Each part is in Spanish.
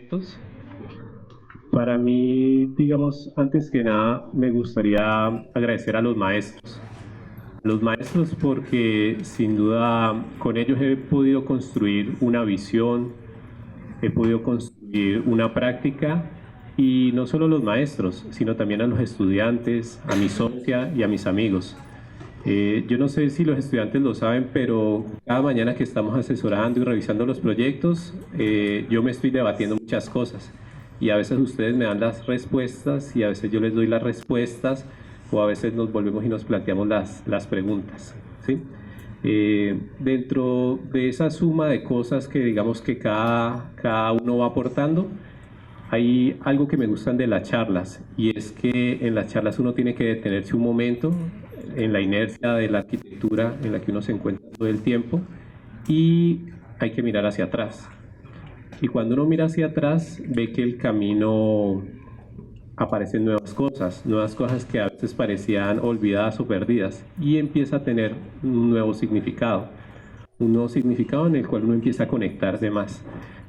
proyectos. Para mí, digamos, antes que nada, me gustaría agradecer a los maestros. Los maestros porque sin duda con ellos he podido construir una visión, he podido construir una práctica y no solo los maestros, sino también a los estudiantes, a mi socia y a mis amigos. Yo no sé si los estudiantes lo saben, pero cada mañana que estamos asesorando y revisando los proyectos, yo me estoy debatiendo muchas cosas y a veces ustedes me dan las respuestas y a veces yo les doy las respuestas o a veces nos volvemos y nos planteamos las preguntas, ¿sí? Dentro de esa suma de cosas que digamos que cada uno va aportando, hay algo que me gustan de las charlas y es que en las charlas uno tiene que detenerse un momento en la inercia de la arquitectura en la que uno se encuentra todo el tiempo y hay que mirar hacia atrás. Y cuando uno mira hacia atrás ve que el camino aparecen nuevas cosas que a veces parecían olvidadas o perdidas y empieza a tener un nuevo significado en el cual uno empieza a conectar de más.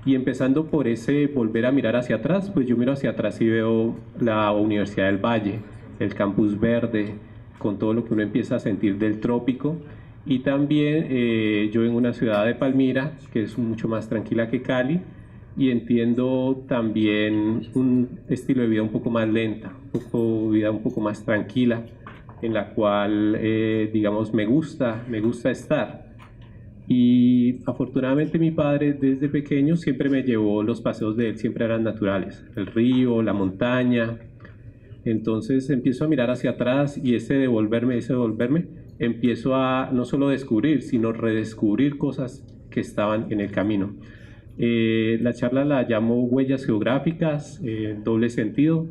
Y empezando por ese volver a mirar hacia atrás, pues yo miro hacia atrás y veo la Universidad del Valle, el campus verde, con todo lo que uno empieza a sentir del trópico. Y también yo en una ciudad de Palmira, que es mucho más tranquila que Cali, y entiendo también un estilo de vida un poco más lenta, vida un poco más tranquila, en la cual, digamos, me gusta estar. Y afortunadamente mi padre desde pequeño siempre me llevó, los paseos de él siempre eran naturales, el río, la montaña. Entonces empiezo a mirar hacia atrás y ese devolverme, empiezo a no solo descubrir, sino redescubrir cosas que estaban en el camino. La charla la llamo Huellas Geográficas, doble sentido,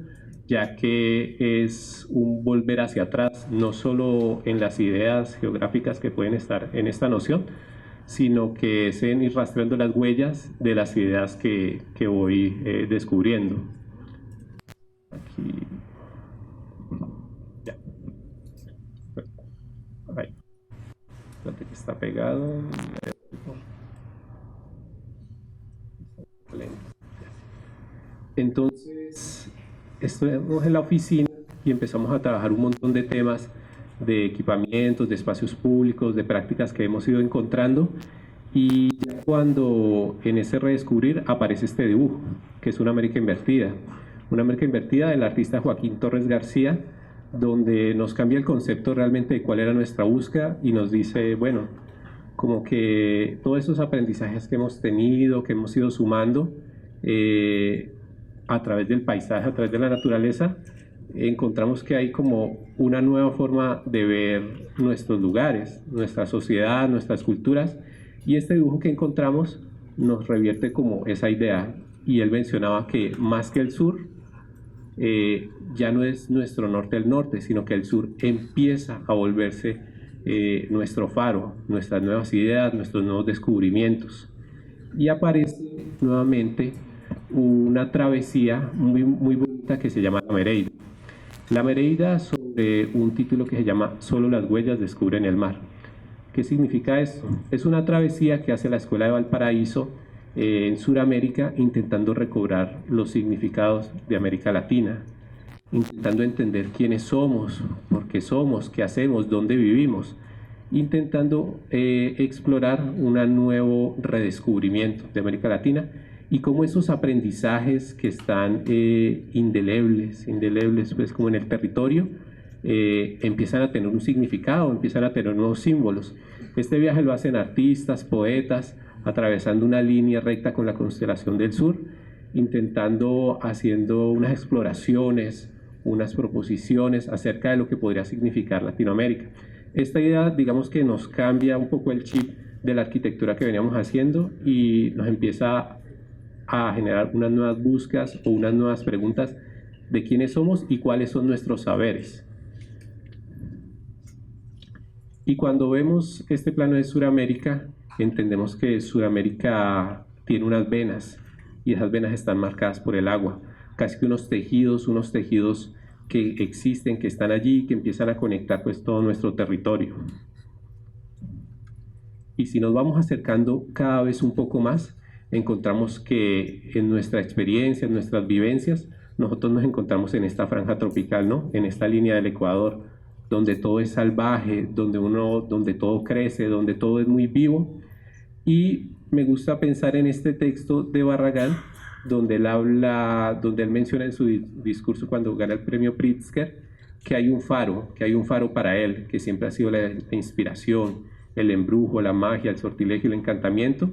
ya que es un volver hacia atrás, no solo en las ideas geográficas que pueden estar en esta noción, sino que es en ir rastreando las huellas de las ideas que voy descubriendo. Aquí. Ya. Ahí. Fíjate que está pegado. Entonces, estuvimos en la oficina y empezamos a trabajar un montón de temas de equipamientos, de espacios públicos, de prácticas que hemos ido encontrando. Y ya cuando en ese redescubrir aparece este dibujo, que es una América invertida del artista Joaquín Torres García, donde nos cambia el concepto realmente de cuál era nuestra búsqueda y nos dice, bueno, como que todos esos aprendizajes que hemos tenido, que hemos ido sumando a través del paisaje, a través de la naturaleza, encontramos que hay como una nueva forma de ver nuestros lugares, nuestra sociedad, nuestras culturas, y este dibujo que encontramos nos revierte como esa idea. Y él mencionaba que más que el sur, ya no es nuestro norte el norte, sino que el sur empieza a volverse nuestro faro, nuestras nuevas ideas, nuestros nuevos descubrimientos. Y aparece nuevamente una travesía muy bonita que se llama La Mereida. La Mereida sobre un título que se llama Solo las huellas descubren el mar. ¿Qué significa esto? Es una travesía que hace la Escuela de Valparaíso en Sudamérica intentando recobrar los significados de América Latina, intentando entender quiénes somos, por qué somos, qué hacemos, dónde vivimos, intentando explorar un nuevo redescubrimiento de América Latina y cómo esos aprendizajes que están indelebles pues como en el territorio, empiezan a tener un significado, empiezan a tener nuevos símbolos. Este viaje lo hacen artistas, poetas, atravesando una línea recta con la constelación del sur, haciendo unas exploraciones, unas proposiciones acerca de lo que podría significar Latinoamérica. Esta idea, digamos que nos cambia un poco el chip de la arquitectura que veníamos haciendo y nos empieza a generar unas nuevas búsquedas o unas nuevas preguntas de quiénes somos y cuáles son nuestros saberes. Y cuando vemos este plano de Sudamérica, entendemos que Sudamérica tiene unas venas y esas venas están marcadas por el agua, casi que unos tejidos que existen, que están allí, que empiezan a conectar pues todo nuestro territorio. Y si nos vamos acercando cada vez un poco más, encontramos que en nuestra experiencia, en nuestras vivencias, nosotros nos encontramos en esta franja tropical, ¿no? En esta línea del Ecuador, donde todo es salvaje, donde todo crece, donde todo es muy vivo. Y me gusta pensar en este texto de Barragán, donde él menciona en su discurso cuando gana el premio Pritzker, que hay un faro para él, que siempre ha sido la inspiración, el embrujo, la magia, el sortilegio, el encantamiento,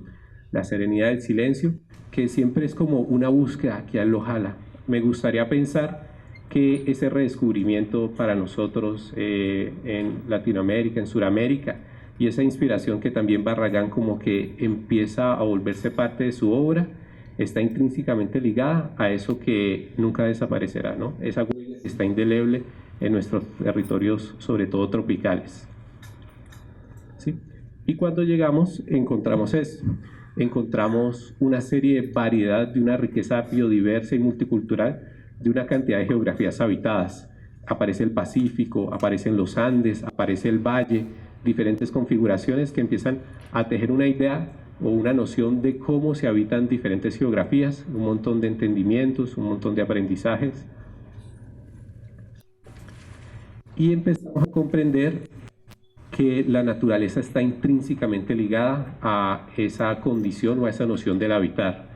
la serenidad del silencio, que siempre es como una búsqueda que a él lo jala. Me gustaría pensar que ese redescubrimiento para nosotros en Latinoamérica, en Sudamérica, y esa inspiración que también Barragán como que empieza a volverse parte de su obra, está intrínsecamente ligada a eso que nunca desaparecerá, ¿no? Esa huella está indeleble en nuestros territorios, sobre todo tropicales. ¿Sí? Y cuando llegamos encontramos esto, encontramos una serie de variedad, de una riqueza biodiversa y multicultural, de una cantidad de geografías habitadas. Aparece el Pacífico, aparecen los Andes, aparece el valle, diferentes configuraciones que empiezan a tejer una idea o una noción de cómo se habitan diferentes geografías, un montón de entendimientos, un montón de aprendizajes. Y empezamos a comprender que la naturaleza está intrínsecamente ligada a esa condición o a esa noción del habitar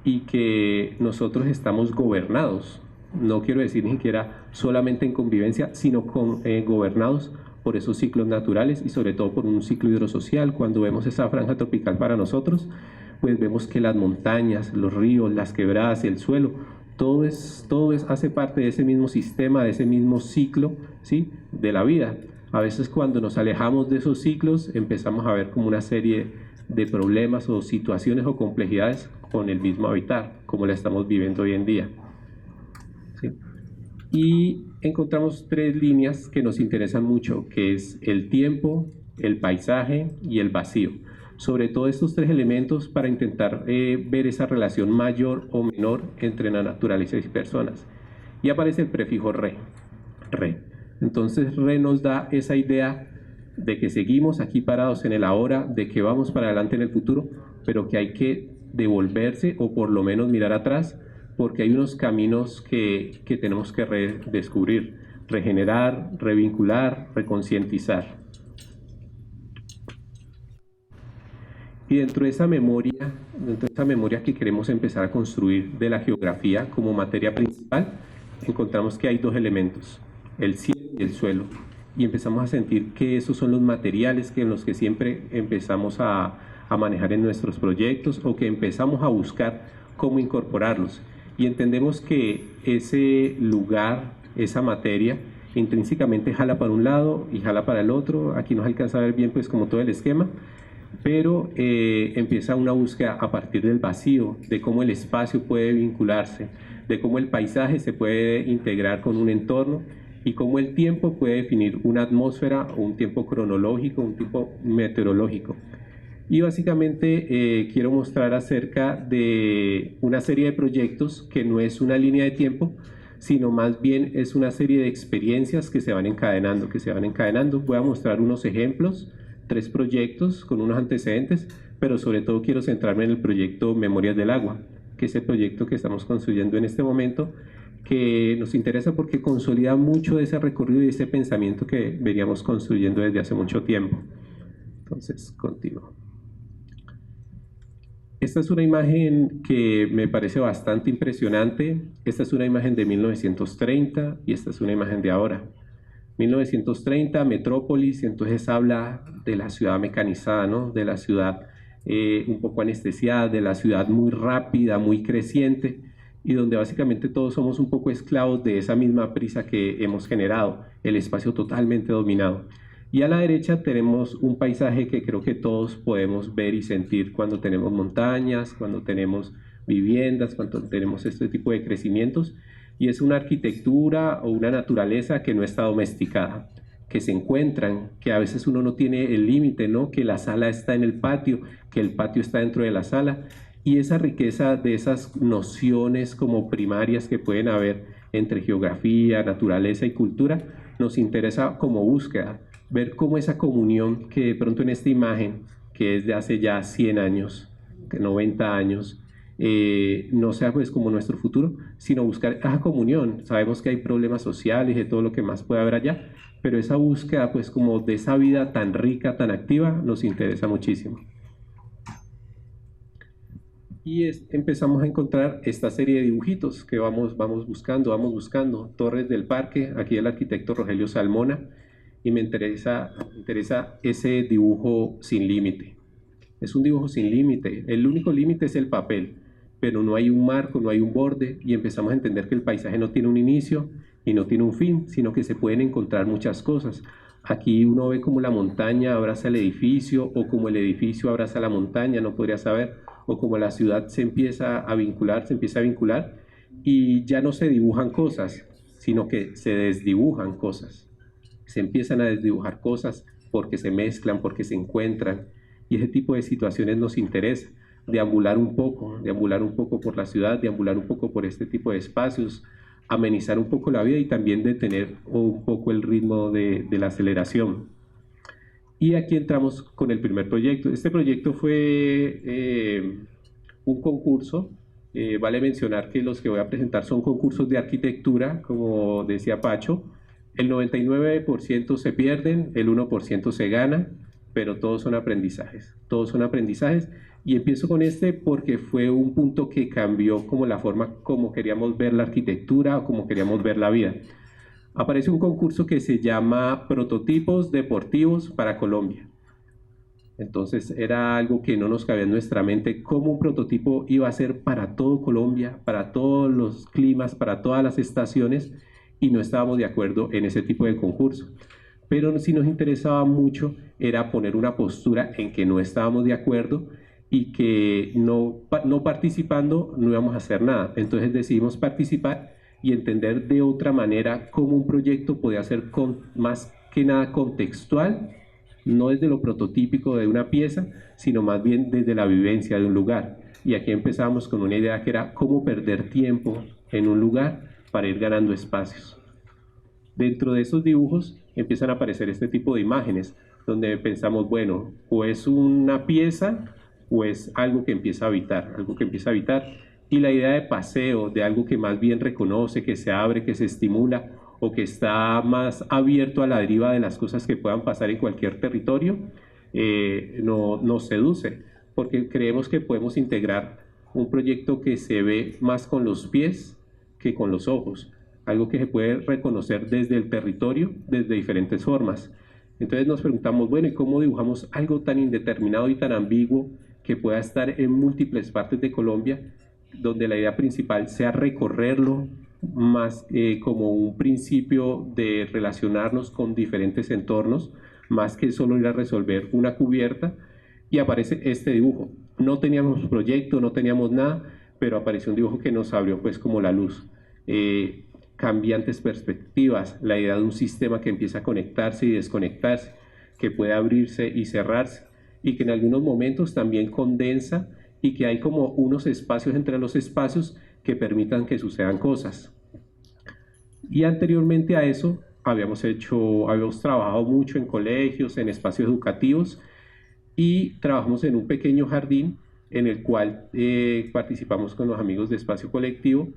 y que nosotros estamos gobernados, no quiero decir ni siquiera solamente en convivencia, sino gobernados por esos ciclos naturales y sobre todo por un ciclo hidrosocial. Cuando vemos esa franja tropical para nosotros, pues vemos que las montañas, los ríos, las quebradas, el suelo, hace parte de ese mismo sistema, de ese mismo ciclo, ¿sí?, de la vida. A veces cuando nos alejamos de esos ciclos empezamos a ver como una serie de problemas o situaciones o complejidades con el mismo habitar, como la estamos viviendo hoy en día. ¿Sí? Y encontramos tres líneas que nos interesan mucho, que es el tiempo, el paisaje y el vacío. Sobre todo estos tres elementos para intentar ver esa relación mayor o menor entre la naturaleza y personas. Y aparece el prefijo re. Entonces re nos da esa idea de que seguimos aquí parados en el ahora, de que vamos para adelante en el futuro, pero que hay que devolverse o por lo menos mirar atrás, porque hay unos caminos que tenemos que redescubrir, regenerar, revincular, reconcientizar. Y dentro de esa memoria que queremos empezar a construir de la geografía como materia principal, encontramos que hay dos elementos, el cielo y el suelo. Y empezamos a sentir que esos son los materiales en los que siempre empezamos a manejar en nuestros proyectos o que empezamos a buscar cómo incorporarlos. Y entendemos que ese lugar, esa materia, intrínsecamente jala para un lado y jala para el otro. Aquí nos alcanza a ver bien pues como todo el esquema, pero empieza una búsqueda a partir del vacío, de cómo el espacio puede vincularse, de cómo el paisaje se puede integrar con un entorno y cómo el tiempo puede definir una atmósfera o un tiempo cronológico, un tiempo meteorológico. Y básicamente quiero mostrar acerca de una serie de proyectos que no es una línea de tiempo, sino más bien es una serie de experiencias que se van encadenando, Voy a mostrar unos ejemplos, 3 proyectos con unos antecedentes, pero sobre todo quiero centrarme en el proyecto Memorias del Agua, que es el proyecto que estamos construyendo en este momento, que nos interesa porque consolida mucho de ese recorrido y ese pensamiento que veníamos construyendo desde hace mucho tiempo. Entonces, continúo. Esta es una imagen que me parece bastante impresionante. Esta es una imagen de 1930 y esta es una imagen de ahora. 1930, metrópolis, entonces habla de la ciudad mecanizada, ¿no? De la ciudad un poco anestesiada, de la ciudad muy rápida, muy creciente, y donde básicamente todos somos un poco esclavos de esa misma prisa que hemos generado, el espacio totalmente dominado. Y a la derecha tenemos un paisaje que creo que todos podemos ver y sentir cuando tenemos montañas, cuando tenemos viviendas, cuando tenemos este tipo de crecimientos, y es una arquitectura o una naturaleza que no está domesticada, que se encuentran, que a veces uno no tiene el límite, ¿no? Que la sala está en el patio, que el patio está dentro de la sala, y esa riqueza de esas nociones como primarias que pueden haber entre geografía, naturaleza y cultura, nos interesa como búsqueda, ver cómo esa comunión que de pronto en esta imagen, que es de hace ya 100 años, 90 años, no sea pues como nuestro futuro, sino buscar esa comunión. Sabemos que hay problemas sociales y de todo lo que más puede haber allá, pero esa búsqueda pues como de esa vida tan rica, tan activa, nos interesa muchísimo. Y empezamos a encontrar esta serie de dibujitos que vamos buscando. Torres del Parque, aquí el arquitecto Rogelio Salmona, y me interesa ese dibujo sin límite. Es un dibujo sin límite, el único límite es el papel, pero no hay un marco, no hay un borde, y empezamos a entender que el paisaje no tiene un inicio y no tiene un fin, sino que se pueden encontrar muchas cosas. Aquí uno ve como la montaña abraza el edificio, o como el edificio abraza la montaña, no podría saber, o como la ciudad se empieza a vincular, y ya no se dibujan cosas, sino que se desdibujan cosas. Se empiezan a desdibujar cosas porque se mezclan, porque se encuentran, y ese tipo de situaciones nos interesa, deambular un poco por la ciudad, deambular un poco por este tipo de espacios, amenizar un poco la vida y también detener un poco el ritmo de la aceleración. Y aquí entramos con el primer proyecto. Este proyecto fue un concurso. Vale mencionar que los que voy a presentar son concursos de arquitectura, como decía Pacho. El 99% se pierden, el 1% se gana, pero todos son aprendizajes. Todos son aprendizajes. Y empiezo con este porque fue un punto que cambió como la forma como queríamos ver la arquitectura o como queríamos ver la vida. Aparece un concurso que se llama Prototipos Deportivos para Colombia. Entonces era algo que no nos cabía en nuestra mente, cómo un prototipo iba a ser para todo Colombia, para todos los climas, para todas las estaciones, y no estábamos de acuerdo en ese tipo de concurso. Pero sí nos interesaba mucho era poner una postura en que no estábamos de acuerdo y que no participando no íbamos a hacer nada. Entonces decidimos participar y entender de otra manera cómo un proyecto podía ser más que nada contextual, no desde lo prototípico de una pieza, sino más bien desde la vivencia de un lugar. Y aquí empezamos con una idea que era cómo perder tiempo en un lugar para ir ganando espacios. Dentro de esos dibujos empiezan a aparecer este tipo de imágenes, donde pensamos, bueno, o es una pieza o es algo que empieza a habitar, y la idea de paseo, de algo que más bien reconoce, que se abre, que se estimula, o que está más abierto a la deriva de las cosas que puedan pasar en cualquier territorio, nos seduce, porque creemos que podemos integrar un proyecto que se ve más con los pies que con los ojos, algo que se puede reconocer desde el territorio, desde diferentes formas. Entonces nos preguntamos, bueno, ¿y cómo dibujamos algo tan indeterminado y tan ambiguo que pueda estar en múltiples partes de Colombia, donde la idea principal sea recorrerlo más como un principio de relacionarnos con diferentes entornos, más que solo ir a resolver una cubierta? Y aparece este dibujo. No teníamos proyecto, no teníamos nada, pero apareció un dibujo que nos abrió pues como la luz. Cambiantes perspectivas, la idea de un sistema que empieza a conectarse y desconectarse, que puede abrirse y cerrarse, y que en algunos momentos también condensa, y que hay como unos espacios entre los espacios que permitan que sucedan cosas. Y anteriormente a eso habíamos trabajado mucho en colegios, en espacios educativos, y trabajamos en un pequeño jardín en el cual participamos con los amigos de Espacio Colectivo,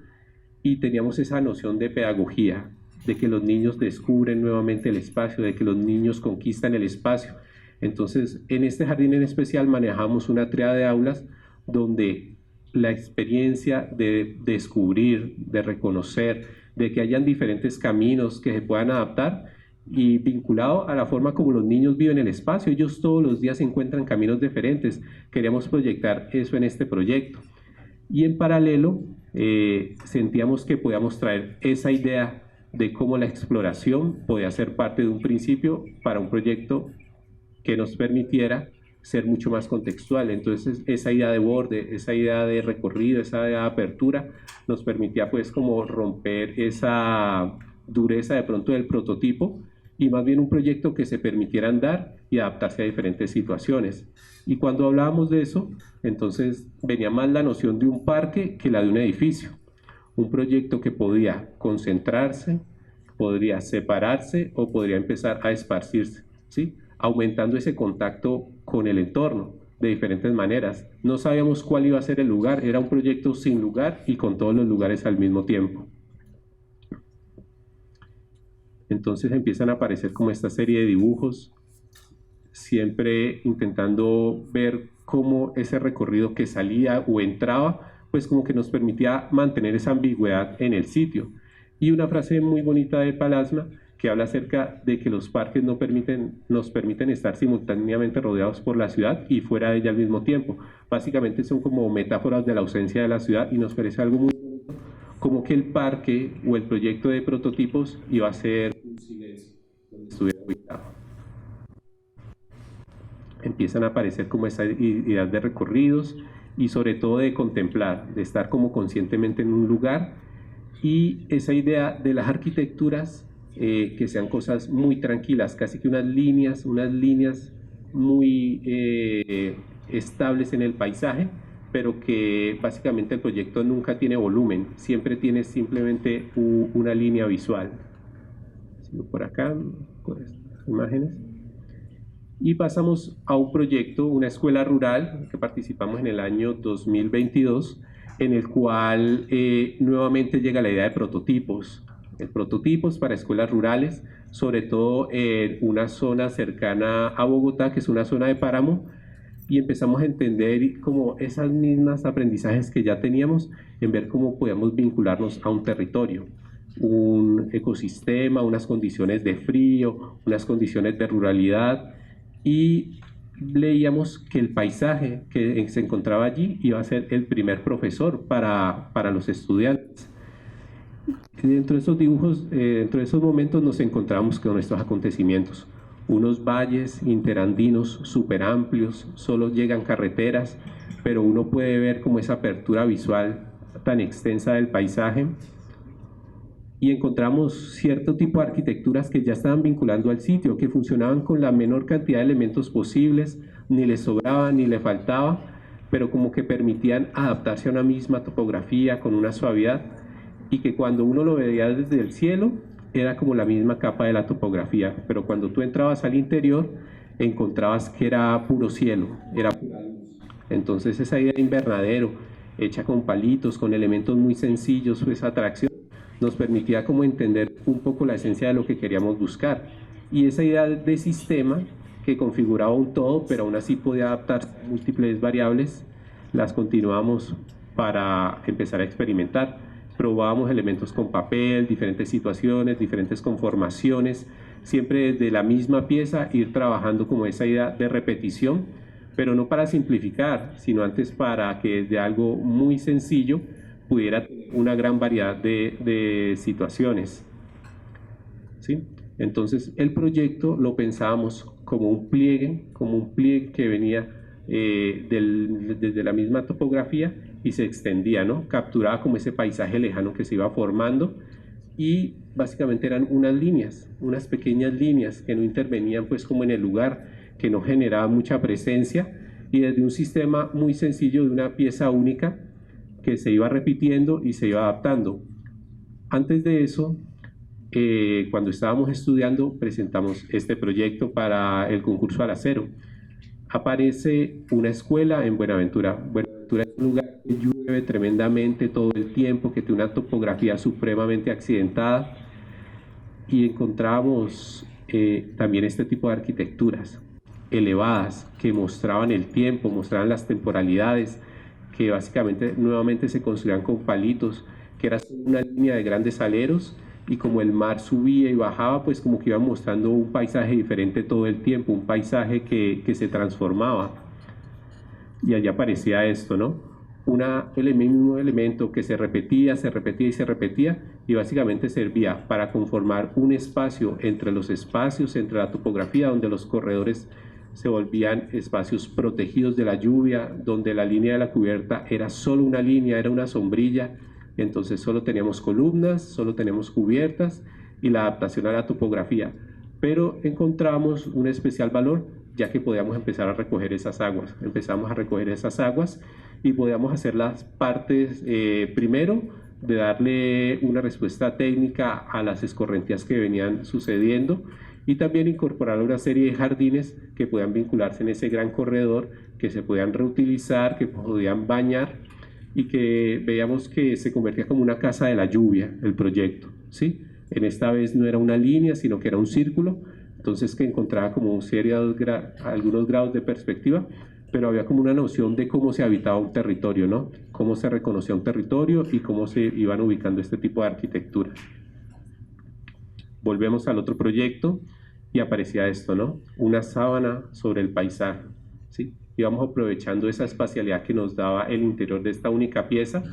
y teníamos esa noción de pedagogía, de que los niños descubren nuevamente el espacio, de que los niños conquistan el espacio. Entonces, en este jardín en especial manejamos una tríada de aulas donde la experiencia de descubrir, de reconocer, de que hayan diferentes caminos que se puedan adaptar, y vinculado a la forma como los niños viven el espacio. Ellos todos los días encuentran caminos diferentes. Queríamos proyectar eso en este proyecto. Y en paralelo, sentíamos que podíamos traer esa idea de cómo la exploración podía ser parte de un principio para un proyecto que nos permitiera ser mucho más contextual. Entonces esa idea de borde, esa idea de recorrido, esa idea de apertura nos permitía pues como romper esa dureza de pronto del prototipo, y más bien un proyecto que se permitiera andar y adaptarse a diferentes situaciones. Y cuando hablábamos de eso, entonces venía más la noción de un parque que la de un edificio. Un proyecto que podía concentrarse, podría separarse o podría empezar a esparcirse, ¿sí? Aumentando ese contacto con el entorno, de diferentes maneras. No sabíamos cuál iba a ser el lugar, era un proyecto sin lugar y con todos los lugares al mismo tiempo. Entonces empiezan a aparecer como esta serie de dibujos, siempre intentando ver cómo ese recorrido que salía o entraba, pues como que nos permitía mantener esa ambigüedad en el sitio. Y una frase muy bonita de Palasma que habla acerca de que los parques nos permiten estar simultáneamente rodeados por la ciudad y fuera de ella al mismo tiempo. Básicamente son como metáforas de la ausencia de la ciudad y nos parece algo muy bonito, como que el parque o el proyecto de prototipos iba a ser un silencio donde estuviera ubicado. Empiezan a aparecer como esa idea de recorridos y sobre todo de contemplar, de estar como conscientemente en un lugar, y esa idea de las arquitecturas que sean cosas muy tranquilas, casi que unas líneas muy estables en el paisaje, pero que básicamente el proyecto nunca tiene volumen, siempre tiene simplemente una línea visual. Sigo por acá, con estas imágenes. Y pasamos a un proyecto, una escuela rural, que participamos en el año 2022, en el cual nuevamente llega la idea de prototipos. Prototipos para escuelas rurales, sobre todo en una zona cercana a Bogotá, que es una zona de páramo, y empezamos a entender como esas mismas aprendizajes que ya teníamos, en ver cómo podíamos vincularnos a un territorio, un ecosistema, unas condiciones de frío, unas condiciones de ruralidad, y leíamos que el paisaje que se encontraba allí iba a ser el primer profesor para los estudiantes. Dentro de esos dibujos, dentro de esos momentos nos encontramos con estos acontecimientos. Unos valles interandinos súper amplios, solo llegan carreteras, pero uno puede ver como esa apertura visual tan extensa del paisaje, y encontramos cierto tipo de arquitecturas que ya estaban vinculando al sitio, que funcionaban con la menor cantidad de elementos posibles, ni les sobraba ni le faltaba, pero como que permitían adaptarse a una misma topografía con una suavidad, y que cuando uno lo veía desde el cielo era como la misma capa de la topografía, pero cuando tú entrabas al interior encontrabas que era puro cielo, era pura luz. Entonces esa idea de invernadero hecha con palitos, con elementos muy sencillos, esa atracción nos permitía como entender un poco la esencia de lo que queríamos buscar, y esa idea de sistema que configuraba un todo pero aún así podía adaptarse a múltiples variables, las continuamos para empezar a experimentar. Probábamos elementos con papel, diferentes situaciones, diferentes conformaciones, siempre desde la misma pieza ir trabajando como esa idea de repetición, pero no para simplificar, sino antes para que desde algo muy sencillo pudiera tener una gran variedad de situaciones. ¿Sí? Entonces el proyecto lo pensábamos como un pliegue que venía desde la misma topografía y se extendía, ¿no? Capturaba como ese paisaje lejano que se iba formando, y básicamente eran unas pequeñas líneas que no intervenían pues como en el lugar, que no generaban mucha presencia, y desde un sistema muy sencillo de una pieza única que se iba repitiendo y se iba adaptando. Antes de eso, cuando estábamos estudiando, presentamos este proyecto para el concurso al acero. Aparece una escuela en Buenaventura. Buenaventura es un lugar que llueve tremendamente todo el tiempo, que tiene una topografía supremamente accidentada, y encontramos también este tipo de arquitecturas elevadas que mostraban el tiempo, mostraban las temporalidades, que básicamente nuevamente se construían con palitos, que era una línea de grandes aleros, y como el mar subía y bajaba, pues como que iba mostrando un paisaje diferente todo el tiempo, un paisaje que se transformaba. Y allá aparecía esto, ¿no? Un elemento que se repetía y se repetía, y básicamente servía para conformar un espacio entre los espacios, entre la topografía, donde los corredores se volvían espacios protegidos de la lluvia, donde la línea de la cubierta era solo una línea, era una sombrilla. Entonces solo teníamos columnas, solo teníamos cubiertas y la adaptación a la topografía, pero encontramos un especial valor ya que podíamos empezar a recoger esas aguas. Empezamos a recoger esas aguas y podíamos hacer las partes, primero, de darle una respuesta técnica a las escorrentías que venían sucediendo, y también incorporar una serie de jardines que puedan vincularse en ese gran corredor, que se puedan reutilizar, que podían bañar y que veíamos que se convertía como una casa de la lluvia el proyecto, ¿sí? En esta vez no era una línea, sino que era un círculo, entonces que encontraba como algunos grados de perspectiva, pero había como una noción de cómo se habitaba un territorio, ¿no? Cómo se reconocía un territorio y cómo se iban ubicando este tipo de arquitectura. Volvemos al otro proyecto y aparecía esto, ¿no? Una sábana sobre el paisaje, ¿sí? Íbamos aprovechando esa espacialidad que nos daba el interior de esta única pieza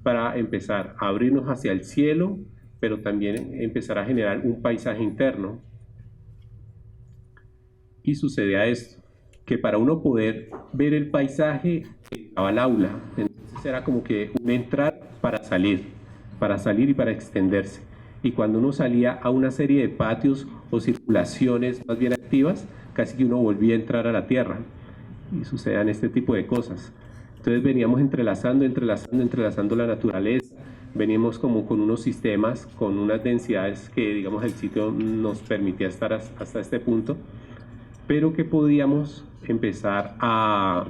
para empezar a abrirnos hacia el cielo, pero también empezar a generar un paisaje interno. Y sucedía esto, que para uno poder ver el paisaje estaba el aula, entonces era como que un entrar para salir y para extenderse. Y cuando uno salía a una serie de patios o circulaciones más bien activas, casi que uno volvía a entrar a la tierra y sucedían este tipo de cosas. Entonces veníamos entrelazando la naturaleza, veníamos como con unos sistemas, con unas densidades que digamos el sitio nos permitía estar hasta este punto, pero que podíamos empezar a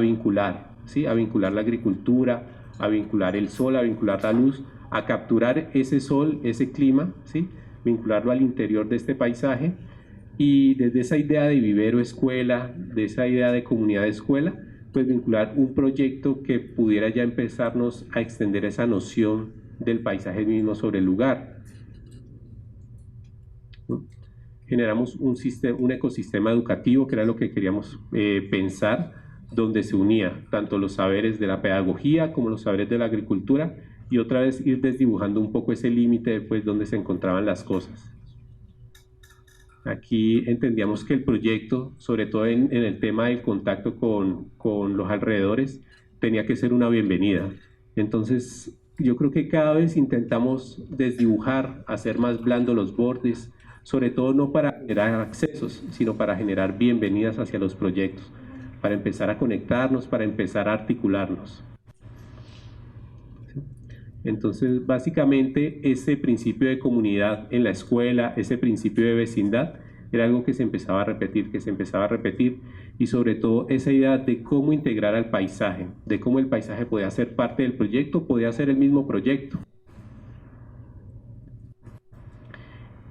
vincular, ¿sí? A vincular la agricultura, a vincular el sol, a vincular la luz, a capturar ese sol, ese clima, ¿sí? Vincularlo al interior de este paisaje y desde esa idea de vivero escuela, de esa idea de comunidad escuela, pues vincular un proyecto que pudiera ya empezarnos a extender esa noción del paisaje mismo sobre el lugar. Generamos un ecosistema educativo, que era lo que queríamos pensar, donde se unía tanto los saberes de la pedagogía como los saberes de la agricultura, y otra vez ir desdibujando un poco ese límite, pues, donde se encontraban las cosas. Aquí entendíamos que el proyecto, sobre todo en el tema del contacto con los alrededores, tenía que ser una bienvenida. Entonces, yo creo que cada vez intentamos desdibujar, hacer más blandos los bordes, sobre todo no para generar accesos, sino para generar bienvenidas hacia los proyectos, para empezar a conectarnos, para empezar a articularnos. Entonces, básicamente, ese principio de comunidad en la escuela, ese principio de vecindad, era algo que se empezaba a repetir, y sobre todo esa idea de cómo integrar al paisaje, de cómo el paisaje podía ser parte del proyecto, podía ser el mismo proyecto.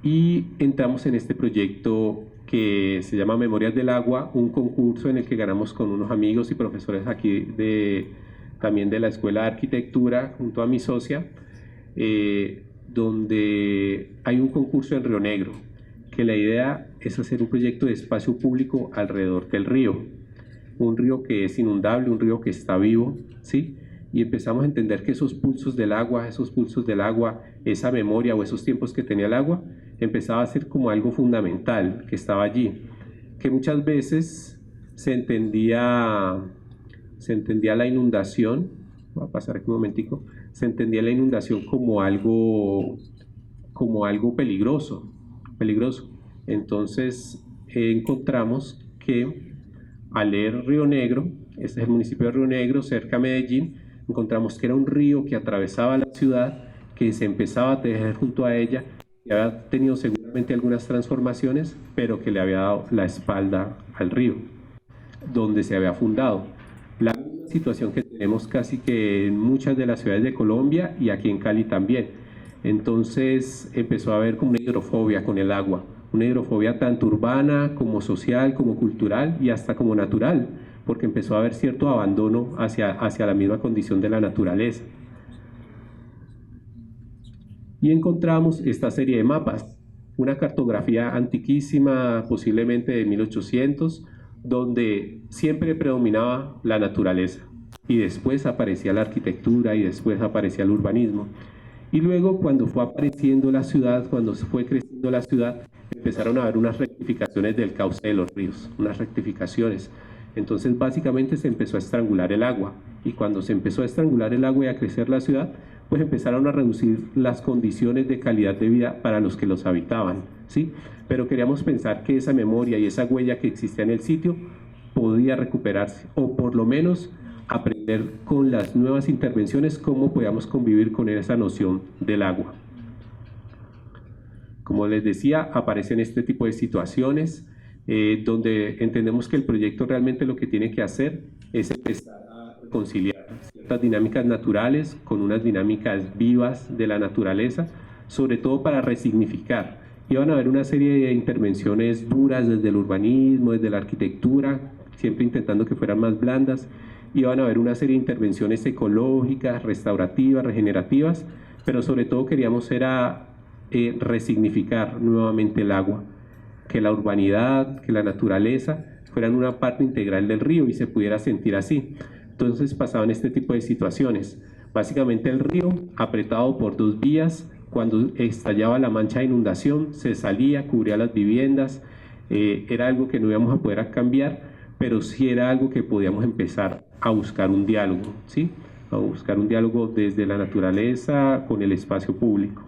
Y entramos en este proyecto que se llama Memorias del Agua, un concurso en el que ganamos con unos amigos y profesores aquí también de la Escuela de Arquitectura, junto a mi socia, donde hay un concurso en Río Negro, que la idea es hacer un proyecto de espacio público alrededor del río, un río que es inundable, un río que está vivo, ¿sí? Y empezamos a entender que esos pulsos del agua, esa memoria o esos tiempos que tenía el agua, empezaba a ser como algo fundamental que estaba allí, que muchas veces se entendía la inundación, voy a pasar aquí un momentico, se entendía la inundación como algo peligroso. Entonces encontramos que al leer Río Negro, este es el municipio de Río Negro, cerca de Medellín, encontramos que era un río que atravesaba la ciudad, que se empezaba a tejer junto a ella, que había tenido seguramente algunas transformaciones, pero que le había dado la espalda al río, donde se había fundado. La situación que tenemos casi que en muchas de las ciudades de Colombia y aquí en Cali también. Entonces empezó a haber como una hidrofobia con el agua, una hidrofobia tanto urbana como social, como cultural y hasta como natural, porque empezó a haber cierto abandono hacia la misma condición de la naturaleza. Y encontramos esta serie de mapas, una cartografía antiquísima, posiblemente de 1800, donde siempre predominaba la naturaleza, y después aparecía la arquitectura, y después aparecía el urbanismo. Y luego, cuando fue apareciendo la ciudad, cuando fue creciendo la ciudad, empezaron a haber unas rectificaciones del cauce de los ríos, unas rectificaciones. Entonces, básicamente se empezó a estrangular el agua, y cuando se empezó a estrangular el agua y a crecer la ciudad, pues empezaron a reducir las condiciones de calidad de vida para los que los habitaban, ¿sí? Pero queríamos pensar que esa memoria y esa huella que existía en el sitio podía recuperarse, o por lo menos aprender con las nuevas intervenciones cómo podíamos convivir con esa noción del agua. Como les decía, aparecen este tipo de situaciones donde entendemos que el proyecto realmente lo que tiene que hacer es empezar a conciliar ciertas dinámicas naturales con unas dinámicas vivas de la naturaleza, sobre todo para resignificar. Iban a haber una serie de intervenciones duras desde el urbanismo, desde la arquitectura, siempre intentando que fueran más blandas. Iban a haber una serie de intervenciones ecológicas, restaurativas, regenerativas, pero sobre todo queríamos era resignificar nuevamente el agua, que la urbanidad, que la naturaleza fueran una parte integral del río y se pudiera sentir así. Entonces pasaban este tipo de situaciones. Básicamente el río, apretado por dos vías, cuando estallaba la mancha de inundación, se salía, cubría las viviendas, era algo que no íbamos a poder cambiar, pero sí era algo que podíamos empezar a buscar un diálogo, ¿sí? A buscar un diálogo desde la naturaleza con el espacio público.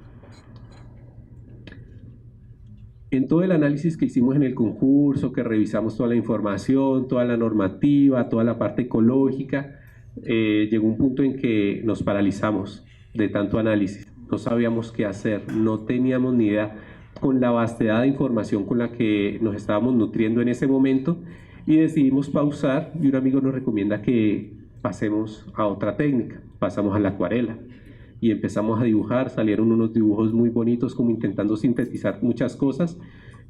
En todo el análisis que hicimos en el concurso, que revisamos toda la información, toda la normativa, toda la parte ecológica, llegó un punto en que nos paralizamos de tanto análisis. No sabíamos qué hacer, no teníamos ni idea con la vastedad de información con la que nos estábamos nutriendo en ese momento y decidimos pausar y un amigo nos recomienda que pasemos a otra técnica, pasamos a la acuarela y empezamos a dibujar, salieron unos dibujos muy bonitos como intentando sintetizar muchas cosas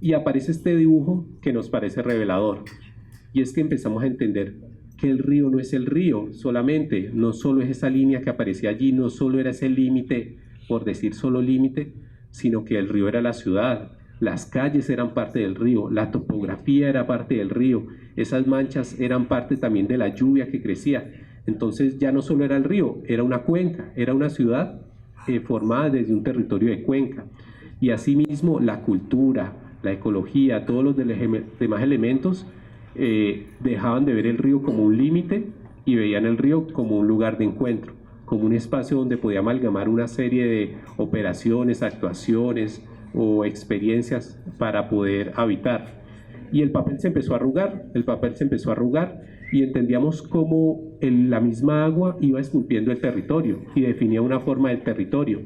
y aparece este dibujo que nos parece revelador y es que empezamos a entender que el río no es el río solamente, no solo es esa línea que aparecía allí, no solo era ese límite, por decir solo límite, sino que el río era la ciudad, las calles eran parte del río, la topografía era parte del río, esas manchas eran parte también de la lluvia que crecía. Entonces ya no solo era el río, era una cuenca, era una ciudad formada desde un territorio de cuenca. Y asimismo la cultura, la ecología, todos los demás elementos dejaban de ver el río como un límite y veían el río como un lugar de encuentro, como un espacio donde podía amalgamar una serie de operaciones, actuaciones o experiencias para poder habitar. Y el papel se empezó a arrugar, y entendíamos cómo la misma agua iba esculpiendo el territorio y definía una forma del territorio.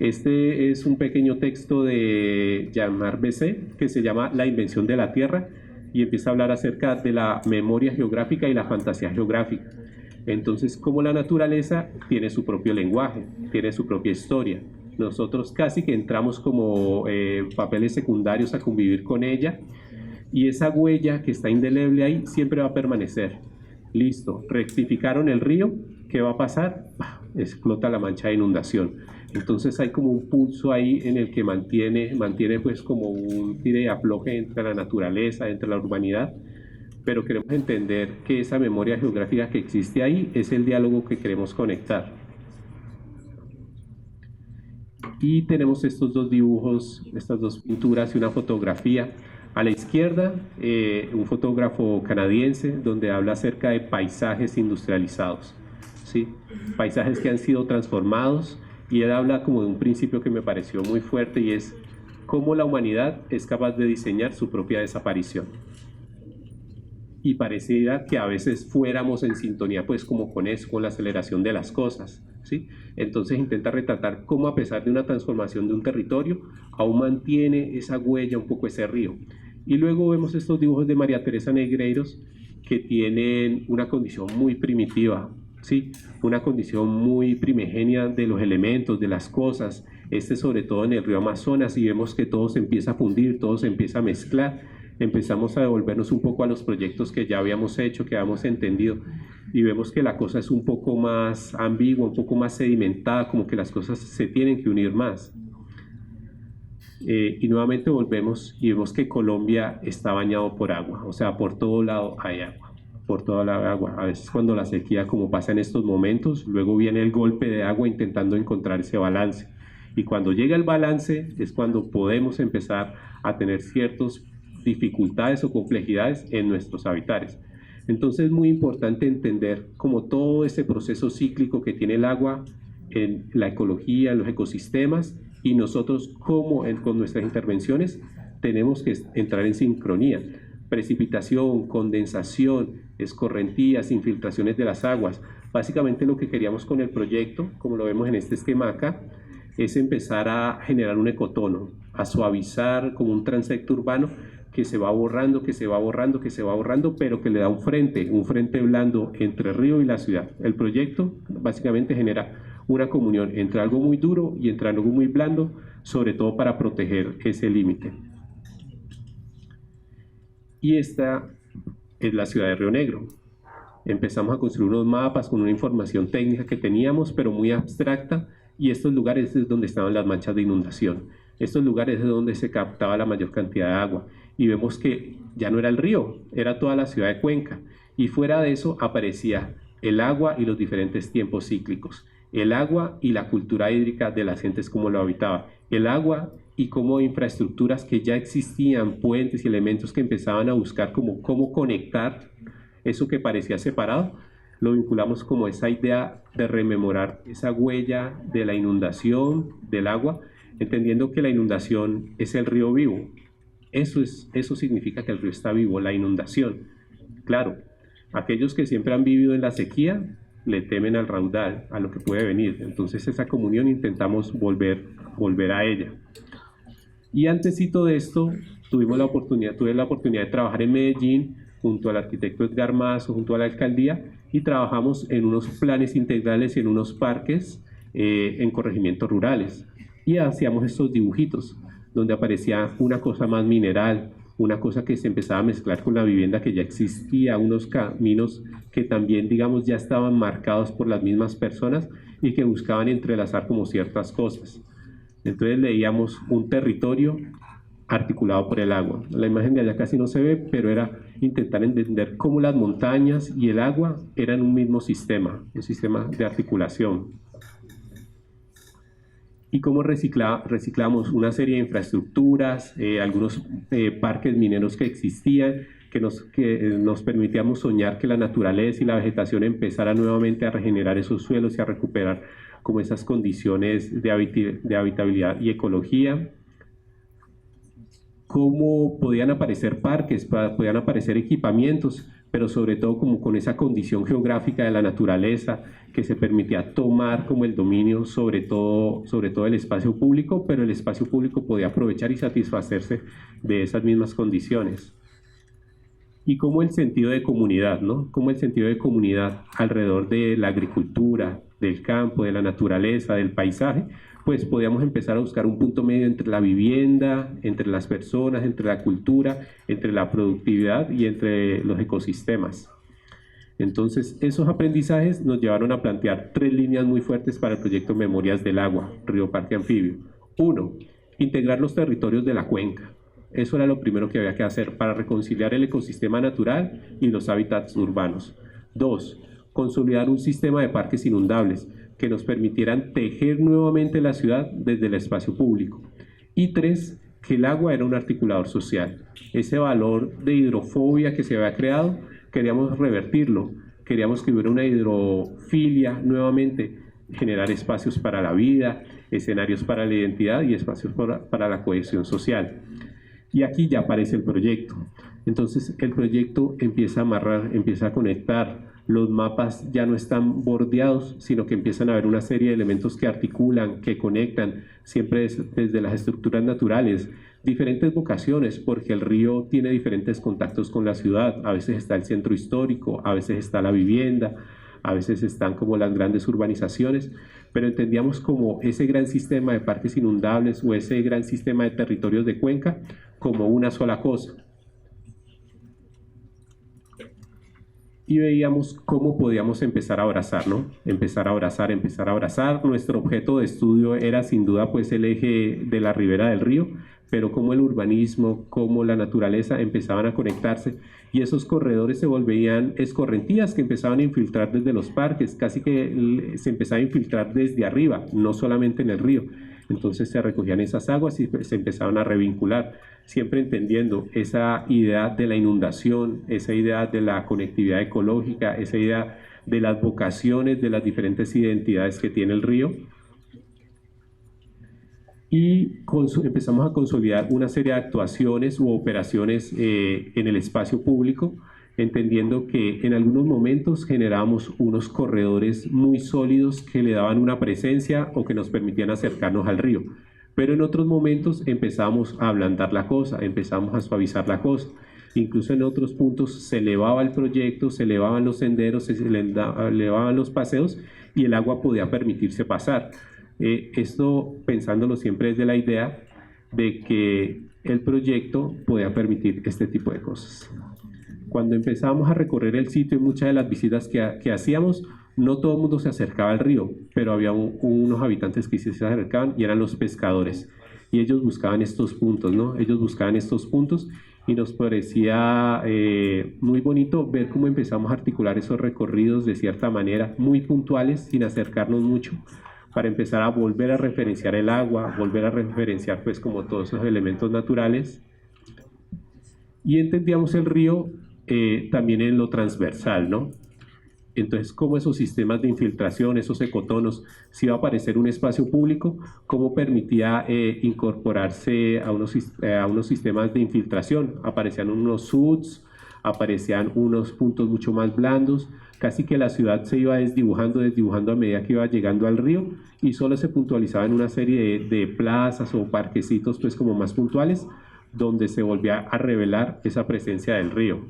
Este es un pequeño texto de Jean-Marc Besset que se llama La invención de la tierra y empieza a hablar acerca de la memoria geográfica y la fantasía geográfica. Entonces, como la naturaleza tiene su propio lenguaje, tiene su propia historia. Nosotros casi que entramos como papeles secundarios a convivir con ella y esa huella que está indeleble ahí siempre va a permanecer. Listo, rectificaron el río, ¿qué va a pasar? Explota la mancha de inundación. Entonces hay como un pulso ahí en el que mantiene pues como un tire y afloje entre la naturaleza, entre la urbanidad, pero queremos entender que esa memoria geográfica que existe ahí es el diálogo que queremos conectar. Y tenemos estos dos dibujos, estas dos pinturas y una fotografía. A la izquierda, un fotógrafo canadiense donde habla acerca de paisajes industrializados, ¿sí? Paisajes que han sido transformados, y él habla como de un principio que me pareció muy fuerte y es cómo la humanidad es capaz de diseñar su propia desaparición. Y pareciera que a veces fuéramos en sintonía pues como con eso, con la aceleración de las cosas, ¿sí? Entonces intenta retratar cómo a pesar de una transformación de un territorio, aún mantiene esa huella, un poco ese río. Y luego vemos estos dibujos de María Teresa Negreiros que tienen una condición muy primitiva, ¿sí? Una condición muy primigenia de los elementos, de las cosas, sobre todo en el río Amazonas, y vemos que todo se empieza a fundir, todo se empieza a mezclar. Empezamos a devolvernos un poco a los proyectos que ya habíamos hecho, que habíamos entendido, y vemos que la cosa es un poco más ambigua, un poco más sedimentada, como que las cosas se tienen que unir más. Y nuevamente volvemos y vemos que Colombia está bañado por agua, o sea, por todo lado hay agua, por todo lado hay agua. A veces cuando la sequía, como pasa en estos momentos, luego viene el golpe de agua intentando encontrar ese balance. Y cuando llega el balance es cuando podemos empezar a tener ciertas dificultades o complejidades en nuestros habitares. Entonces es muy importante entender como todo ese proceso cíclico que tiene el agua en la ecología, en los ecosistemas, y nosotros con nuestras intervenciones tenemos que entrar en sincronía. Precipitación, condensación, escorrentías, infiltraciones de las aguas. Básicamente lo que queríamos con el proyecto, como lo vemos en este esquema acá, es empezar a generar un ecotono, a suavizar como un transecto urbano que se va borrando, que se va borrando, que se va borrando, pero que le da un frente blando entre el río y la ciudad. El proyecto básicamente genera una comunión entre algo muy duro y entre algo muy blando, sobre todo para proteger ese límite. Y esta es la ciudad de Río Negro. Empezamos a construir unos mapas con una información técnica que teníamos, pero muy abstracta, y estos lugares es donde estaban las manchas de inundación. Estos lugares es donde se captaba la mayor cantidad de agua. Y vemos que ya no era el río, era toda la ciudad de Cuenca. Y fuera de eso aparecía el agua y los diferentes tiempos cíclicos. El agua y la cultura hídrica de las gentes como lo habitaba. El agua y como infraestructuras que ya existían, puentes y elementos que empezaban a buscar como cómo conectar eso que parecía separado, lo vinculamos como esa idea de rememorar esa huella de la inundación del agua, entendiendo que la inundación es el río vivo. Eso significa que el río está vivo, la inundación. Claro, aquellos que siempre han vivido en la sequía le temen al raudal, a lo que puede venir. Entonces esa comunión intentamos volver a ella. Y antesito de esto, tuve la oportunidad de trabajar en Medellín junto al arquitecto Edgar Mazo, junto a la alcaldía, y trabajamos en unos planes integrales y en unos parques en corregimientos rurales. Y hacíamos estos dibujitos, donde aparecía una cosa más mineral, una cosa que se empezaba a mezclar con la vivienda que ya existía, unos caminos que también, digamos, ya estaban marcados por las mismas personas y que buscaban entrelazar como ciertas cosas. Entonces leíamos un territorio articulado por el agua. La imagen de allá casi no se ve, pero era intentar entender cómo las montañas y el agua eran un mismo sistema, un sistema de articulación. Y cómo reciclamos una serie de infraestructuras, algunos parques mineros que existían, que nos permitíamos soñar que la naturaleza y la vegetación empezara nuevamente a regenerar esos suelos y a recuperar como esas condiciones de habitabilidad y ecología. Cómo podían aparecer parques, podían aparecer equipamientos, pero sobre todo como con esa condición geográfica de la naturaleza que se permitía tomar como el dominio sobre todo el espacio público, pero el espacio público podía aprovechar y satisfacerse de esas mismas condiciones. Y como el sentido de comunidad, ¿no? Como el sentido de comunidad alrededor de la agricultura, del campo, de la naturaleza, del paisaje, pues podíamos empezar a buscar un punto medio entre la vivienda, entre las personas, entre la cultura, entre la productividad y entre los ecosistemas. Entonces, esos aprendizajes nos llevaron a plantear 3 líneas muy fuertes para el proyecto Memorias del Agua, Río Parque Anfibio. 1. Integrar los territorios de la cuenca. Eso era lo primero que había que hacer para reconciliar el ecosistema natural y los hábitats urbanos. 2. Consolidar un sistema de parques inundables que nos permitieran tejer nuevamente la ciudad desde el espacio público. Y 3. Que el agua era un articulador social. Ese valor de hidrofobia que se había creado, queríamos revertirlo. Queríamos que hubiera una hidrofilia nuevamente, generar espacios para la vida, escenarios para la identidad y espacios para la cohesión social. Y aquí ya aparece el proyecto. Entonces el proyecto empieza a amarrar, empieza a conectar. Los mapas ya no están bordeados, sino que empiezan a haber una serie de elementos que articulan, que conectan, siempre desde las estructuras naturales, diferentes vocaciones, porque el río tiene diferentes contactos con la ciudad. A veces está el centro histórico, a veces está la vivienda, a veces están como las grandes urbanizaciones, pero entendíamos como ese gran sistema de parques inundables o ese gran sistema de territorios de cuenca como una sola cosa. Y veíamos cómo podíamos empezar a abrazar, ¿no? Empezar a abrazar. Nuestro objeto de estudio era sin duda pues el eje de la ribera del río, pero cómo el urbanismo, cómo la naturaleza empezaban a conectarse y esos corredores se volvían escorrentías que empezaban a infiltrar desde los parques, casi que se empezaba a infiltrar desde arriba, no solamente en el río. Entonces se recogían esas aguas y se empezaban a revincular, siempre entendiendo esa idea de la inundación, esa idea de la conectividad ecológica, esa idea de las vocaciones, de las diferentes identidades que tiene el río. Y empezamos a consolidar una serie de actuaciones u operaciones en el espacio público entendiendo que en algunos momentos generábamos unos corredores muy sólidos que le daban una presencia o que nos permitían acercarnos al río. Pero en otros momentos empezamos a ablandar la cosa, empezamos a suavizar la cosa. Incluso en otros puntos se elevaba el proyecto, se elevaban los senderos, se elevaban los paseos y el agua podía permitirse pasar. Esto pensándolo siempre desde la idea de que el proyecto podía permitir este tipo de cosas. Cuando empezamos a recorrer el sitio y muchas de las visitas que hacíamos, no todo el mundo se acercaba al río, pero había unos habitantes que sí se acercaban y eran los pescadores. Y ellos buscaban estos puntos, ¿no? Ellos buscaban estos puntos y nos parecía muy bonito ver cómo empezamos a articular esos recorridos de cierta manera, muy puntuales, sin acercarnos mucho, para empezar a volver a referenciar el agua, volver a referenciar pues como todos esos elementos naturales. Y entendíamos el río también en lo transversal, ¿no? Entonces, cómo esos sistemas de infiltración, esos ecotonos, si iba a aparecer un espacio público, cómo permitía incorporarse a unos sistemas de infiltración. Aparecían unos SUDs, aparecían unos puntos mucho más blandos, casi que la ciudad se iba desdibujando a medida que iba llegando al río y solo se puntualizaba en una serie de plazas o parquecitos pues como más puntuales, donde se volvía a revelar esa presencia del río.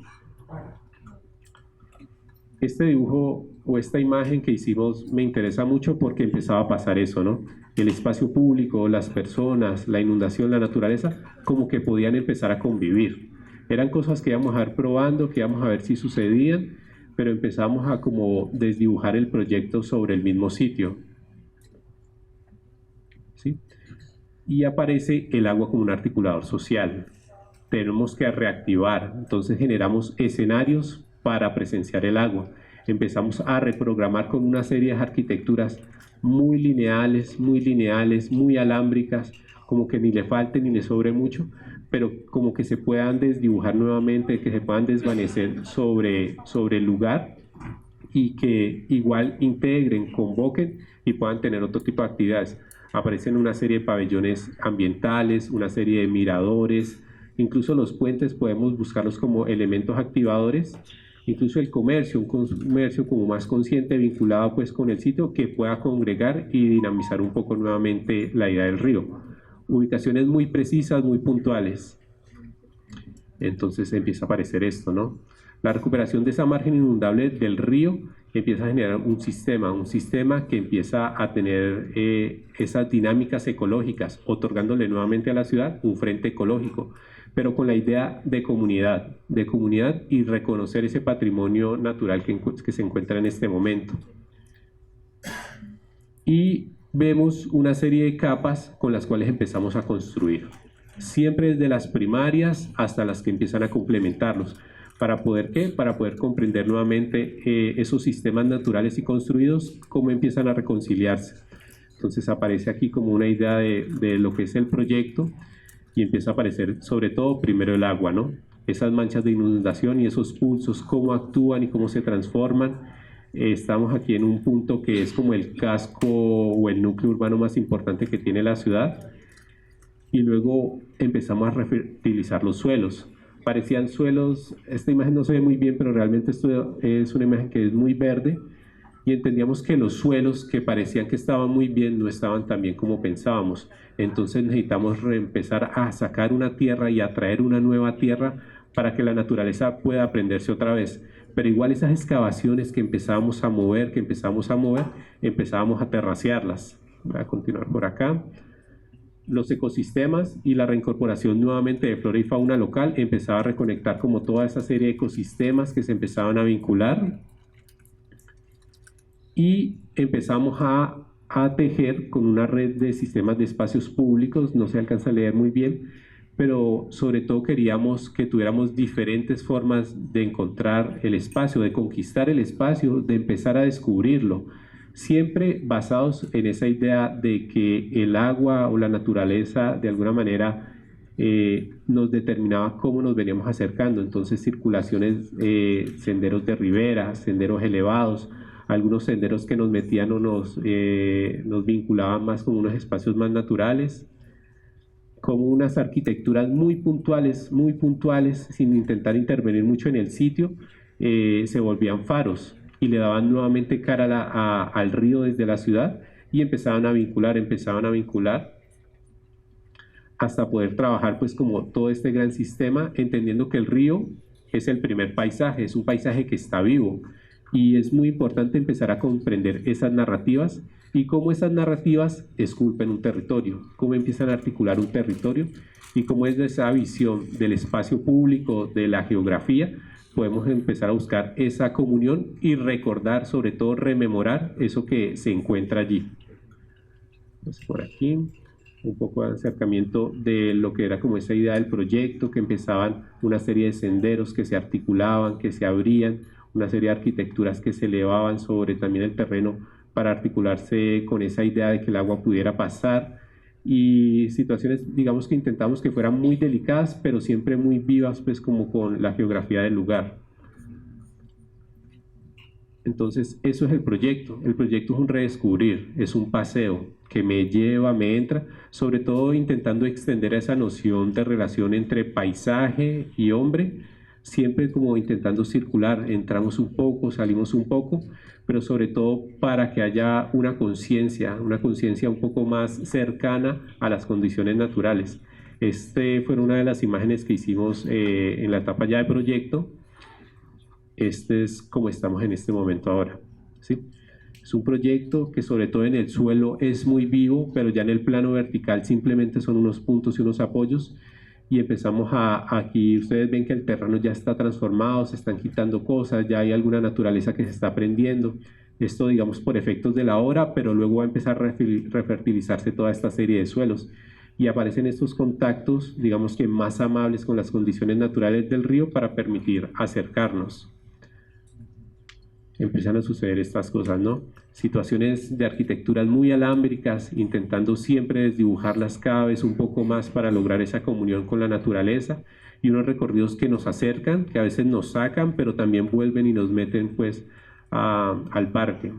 Este dibujo o esta imagen que hicimos me interesa mucho porque empezaba a pasar eso, ¿no? El espacio público, las personas, la inundación, la naturaleza, como que podían empezar a convivir. Eran cosas que íbamos a ver probando, que íbamos a ver si sucedían, pero empezamos a como desdibujar el proyecto sobre el mismo sitio. ¿Sí? Y aparece el agua como un articulador social. Tenemos que reactivar, entonces generamos escenarios para presenciar el agua. Empezamos a reprogramar con una serie de arquitecturas muy lineales, muy alámbricas, como que ni le falte ni le sobre mucho, pero como que se puedan desdibujar nuevamente, que se puedan desvanecer sobre el lugar y que igual integren, convoquen y puedan tener otro tipo de actividades. Aparecen una serie de pabellones ambientales, una serie de miradores, incluso los puentes podemos buscarlos como elementos activadores, incluso el comercio, un comercio como más consciente, vinculado pues con el sitio, que pueda congregar y dinamizar un poco nuevamente la idea del río. Ubicaciones muy precisas, muy puntuales. Entonces empieza a aparecer esto, ¿no? La recuperación de esa margen inundable del río empieza a generar un sistema que empieza a tener esas dinámicas ecológicas, otorgándole nuevamente a la ciudad un frente ecológico, pero con la idea de comunidad y reconocer ese patrimonio natural que se encuentra en este momento. Y vemos una serie de capas con las cuales empezamos a construir, siempre desde las primarias hasta las que empiezan a complementarlos. ¿Para poder qué? Para poder comprender nuevamente esos sistemas naturales y construidos, cómo empiezan a reconciliarse. Entonces aparece aquí como una idea de lo que es el proyecto y empieza a aparecer sobre todo primero el agua, ¿no? Esas manchas de inundación y esos pulsos, cómo actúan y cómo se transforman. Estamos aquí en un punto que es como el casco o el núcleo urbano más importante que tiene la ciudad. Y luego empezamos a refertilizar los suelos. Parecían suelos, esta imagen no se ve muy bien, pero realmente esto es una imagen que es muy verde, y entendíamos que los suelos que parecían que estaban muy bien no estaban tan bien como pensábamos. Entonces necesitamos empezar a sacar una tierra y a traer una nueva tierra para que la naturaleza pueda aprenderse otra vez. Pero igual esas excavaciones que empezábamos a mover, empezábamos a terracearlas. Voy a continuar por acá. Los ecosistemas y la reincorporación nuevamente de flora y fauna local empezaba a reconectar como toda esa serie de ecosistemas que se empezaban a vincular, y empezamos a tejer con una red de sistemas de espacios públicos. No se alcanza a leer muy bien, pero sobre todo queríamos que tuviéramos diferentes formas de encontrar el espacio, de conquistar el espacio, de empezar a descubrirlo, siempre basados en esa idea de que el agua o la naturaleza de alguna manera nos determinaba cómo nos veníamos acercando. Entonces circulaciones, senderos de ribera, senderos elevados, algunos senderos que nos metían o nos vinculaban más con unos espacios más naturales, como unas arquitecturas muy puntuales, sin intentar intervenir mucho en el sitio, se volvían faros y le daban nuevamente cara al río desde la ciudad y empezaban a vincular, hasta poder trabajar pues como todo este gran sistema, entendiendo que el río es el primer paisaje, es un paisaje que está vivo y es muy importante empezar a comprender esas narrativas y cómo esas narrativas esculpen un territorio, cómo empiezan a articular un territorio y cómo desde esa visión del espacio público, de la geografía, podemos empezar a buscar esa comunión y recordar, sobre todo rememorar eso que se encuentra allí. Entonces, por aquí un poco de acercamiento de lo que era como esa idea del proyecto, que empezaban una serie de senderos que se articulaban, que se abrían, una serie de arquitecturas que se elevaban sobre también el terreno para articularse con esa idea de que el agua pudiera pasar, y situaciones, digamos, que intentamos que fueran muy delicadas, pero siempre muy vivas, pues como con la geografía del lugar. Entonces, eso es el proyecto. El proyecto es un redescubrir, es un paseo que me lleva, me entra, sobre todo intentando extender esa noción de relación entre paisaje y hombre, siempre como intentando circular, entramos un poco, salimos un poco, pero sobre todo para que haya una conciencia un poco más cercana a las condiciones naturales. Fue una de las imágenes que hicimos en la etapa ya de proyecto. Este es como estamos en este momento ahora, ¿sí? Es un proyecto que sobre todo en el suelo es muy vivo, pero ya en el plano vertical simplemente son unos puntos y unos apoyos, y empezamos aquí ustedes ven que el terreno ya está transformado, se están quitando cosas, ya hay alguna naturaleza que se está prendiendo. Esto, digamos, por efectos de la hora, pero luego va a empezar a refertilizarse toda esta serie de suelos y aparecen estos contactos, digamos que más amables con las condiciones naturales del río para permitir acercarnos. Empiezan a suceder estas cosas, ¿no? Situaciones de arquitecturas muy alámbricas, intentando siempre desdibujarlas cada vez un poco más para lograr esa comunión con la naturaleza, y unos recorridos que nos acercan, que a veces nos sacan, pero también vuelven y nos meten pues al parque.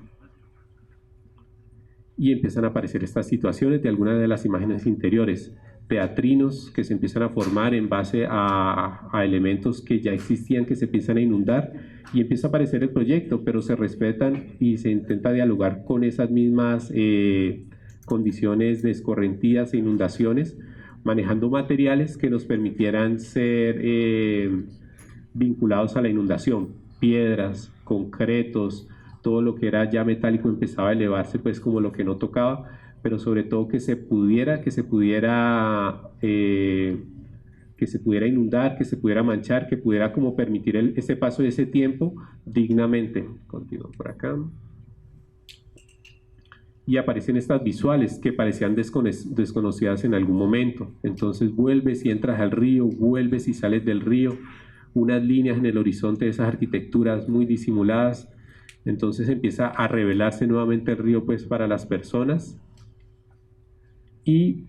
Y empiezan a aparecer estas situaciones de algunas de las imágenes interiores, teatrinos que se empiezan a formar en base a elementos que ya existían, que se empiezan a inundar, y empieza a aparecer el proyecto, pero se respetan y se intenta dialogar con esas mismas condiciones de escorrentías e inundaciones, manejando materiales que nos permitieran ser vinculados a la inundación, piedras, concretos, todo lo que era ya metálico empezaba a elevarse pues como lo que no tocaba, pero sobre todo que se pudiera inundar, que se pudiera manchar, que pudiera como permitir ese paso de ese tiempo dignamente. Continúo por acá. Y aparecen estas visuales que parecían desconocidas en algún momento. Entonces vuelves y entras al río, vuelves y sales del río, unas líneas en el horizonte de esas arquitecturas muy disimuladas. Entonces empieza a revelarse nuevamente el río pues para las personas, y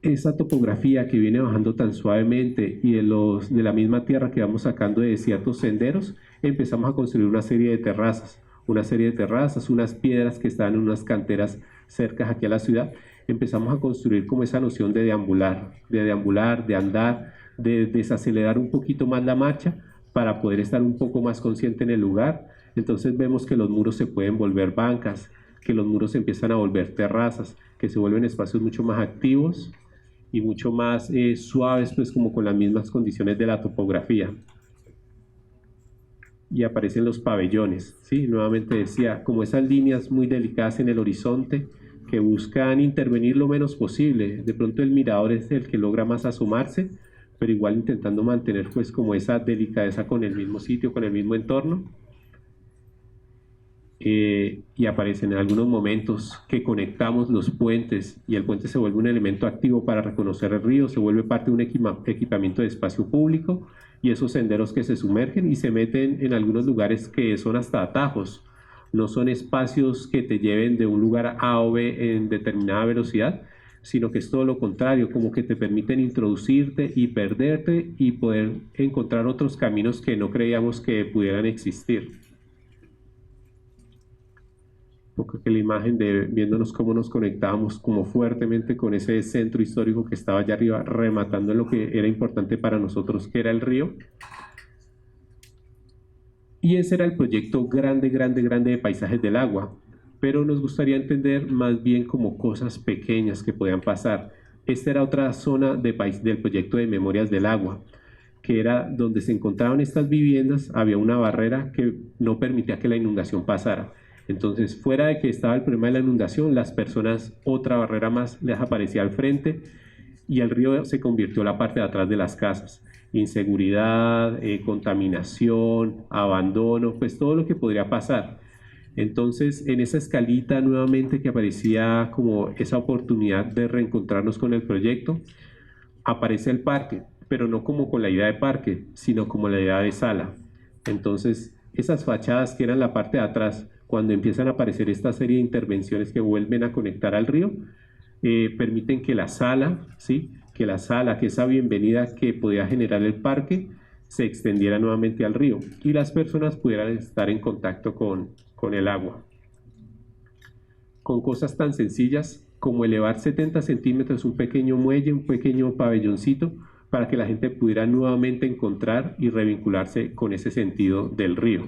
esa topografía que viene bajando tan suavemente y de la misma tierra que vamos sacando de ciertos senderos, empezamos a construir una serie de terrazas, unas piedras que están en unas canteras cercas aquí a la ciudad. Empezamos a construir como esa noción de deambular, de andar, de desacelerar un poquito más la marcha para poder estar un poco más consciente en el lugar. Entonces vemos que los muros se pueden volver bancas, que los muros se empiezan a volver terrazas, que se vuelven espacios mucho más activos y mucho más suaves, pues como con las mismas condiciones de la topografía. Y aparecen los pabellones, ¿sí? Nuevamente decía, como esas líneas muy delicadas en el horizonte que buscan intervenir lo menos posible. De pronto el mirador es el que logra más asomarse, pero igual intentando mantener pues como esa delicadeza con el mismo sitio, con el mismo entorno. Y aparecen en algunos momentos que conectamos los puentes y el puente se vuelve un elemento activo para reconocer el río, se vuelve parte de un equipamiento de espacio público, y esos senderos que se sumergen y se meten en algunos lugares que son hasta atajos, no son espacios que te lleven de un lugar A o B en determinada velocidad, sino que es todo lo contrario, como que te permiten introducirte y perderte y poder encontrar otros caminos que no creíamos que pudieran existir. poco que la imagen de viéndonos cómo nos conectábamos como fuertemente con ese centro histórico que estaba allá arriba, rematando lo que era importante para nosotros, que era el río. Y ese era el proyecto grande, grande, grande de paisajes del agua. Pero nos gustaría entender más bien como cosas pequeñas que podían pasar. Esta era otra zona del proyecto de Memorias del Agua, que era donde se encontraban estas viviendas, había una barrera que no permitía que la inundación pasara. Entonces, fuera de que estaba el problema de la inundación, las personas, otra barrera más les aparecía al frente y el río se convirtió en la parte de atrás de las casas. Inseguridad, contaminación, abandono, pues todo lo que podría pasar. Entonces, en esa escalita nuevamente que aparecía como esa oportunidad de reencontrarnos con el proyecto, aparece el parque, pero no como con la idea de parque, sino como la idea de sala. Entonces, esas fachadas que eran la parte de atrás, cuando empiezan a aparecer esta serie de intervenciones que vuelven a conectar al río, permiten que la sala, ¿sí? Que esa bienvenida que podía generar el parque, se extendiera nuevamente al río y las personas pudieran estar en contacto con el agua. Con cosas tan sencillas como elevar 70 centímetros un pequeño muelle, un pequeño pabelloncito, para que la gente pudiera nuevamente encontrar y revincularse con ese sentido del río.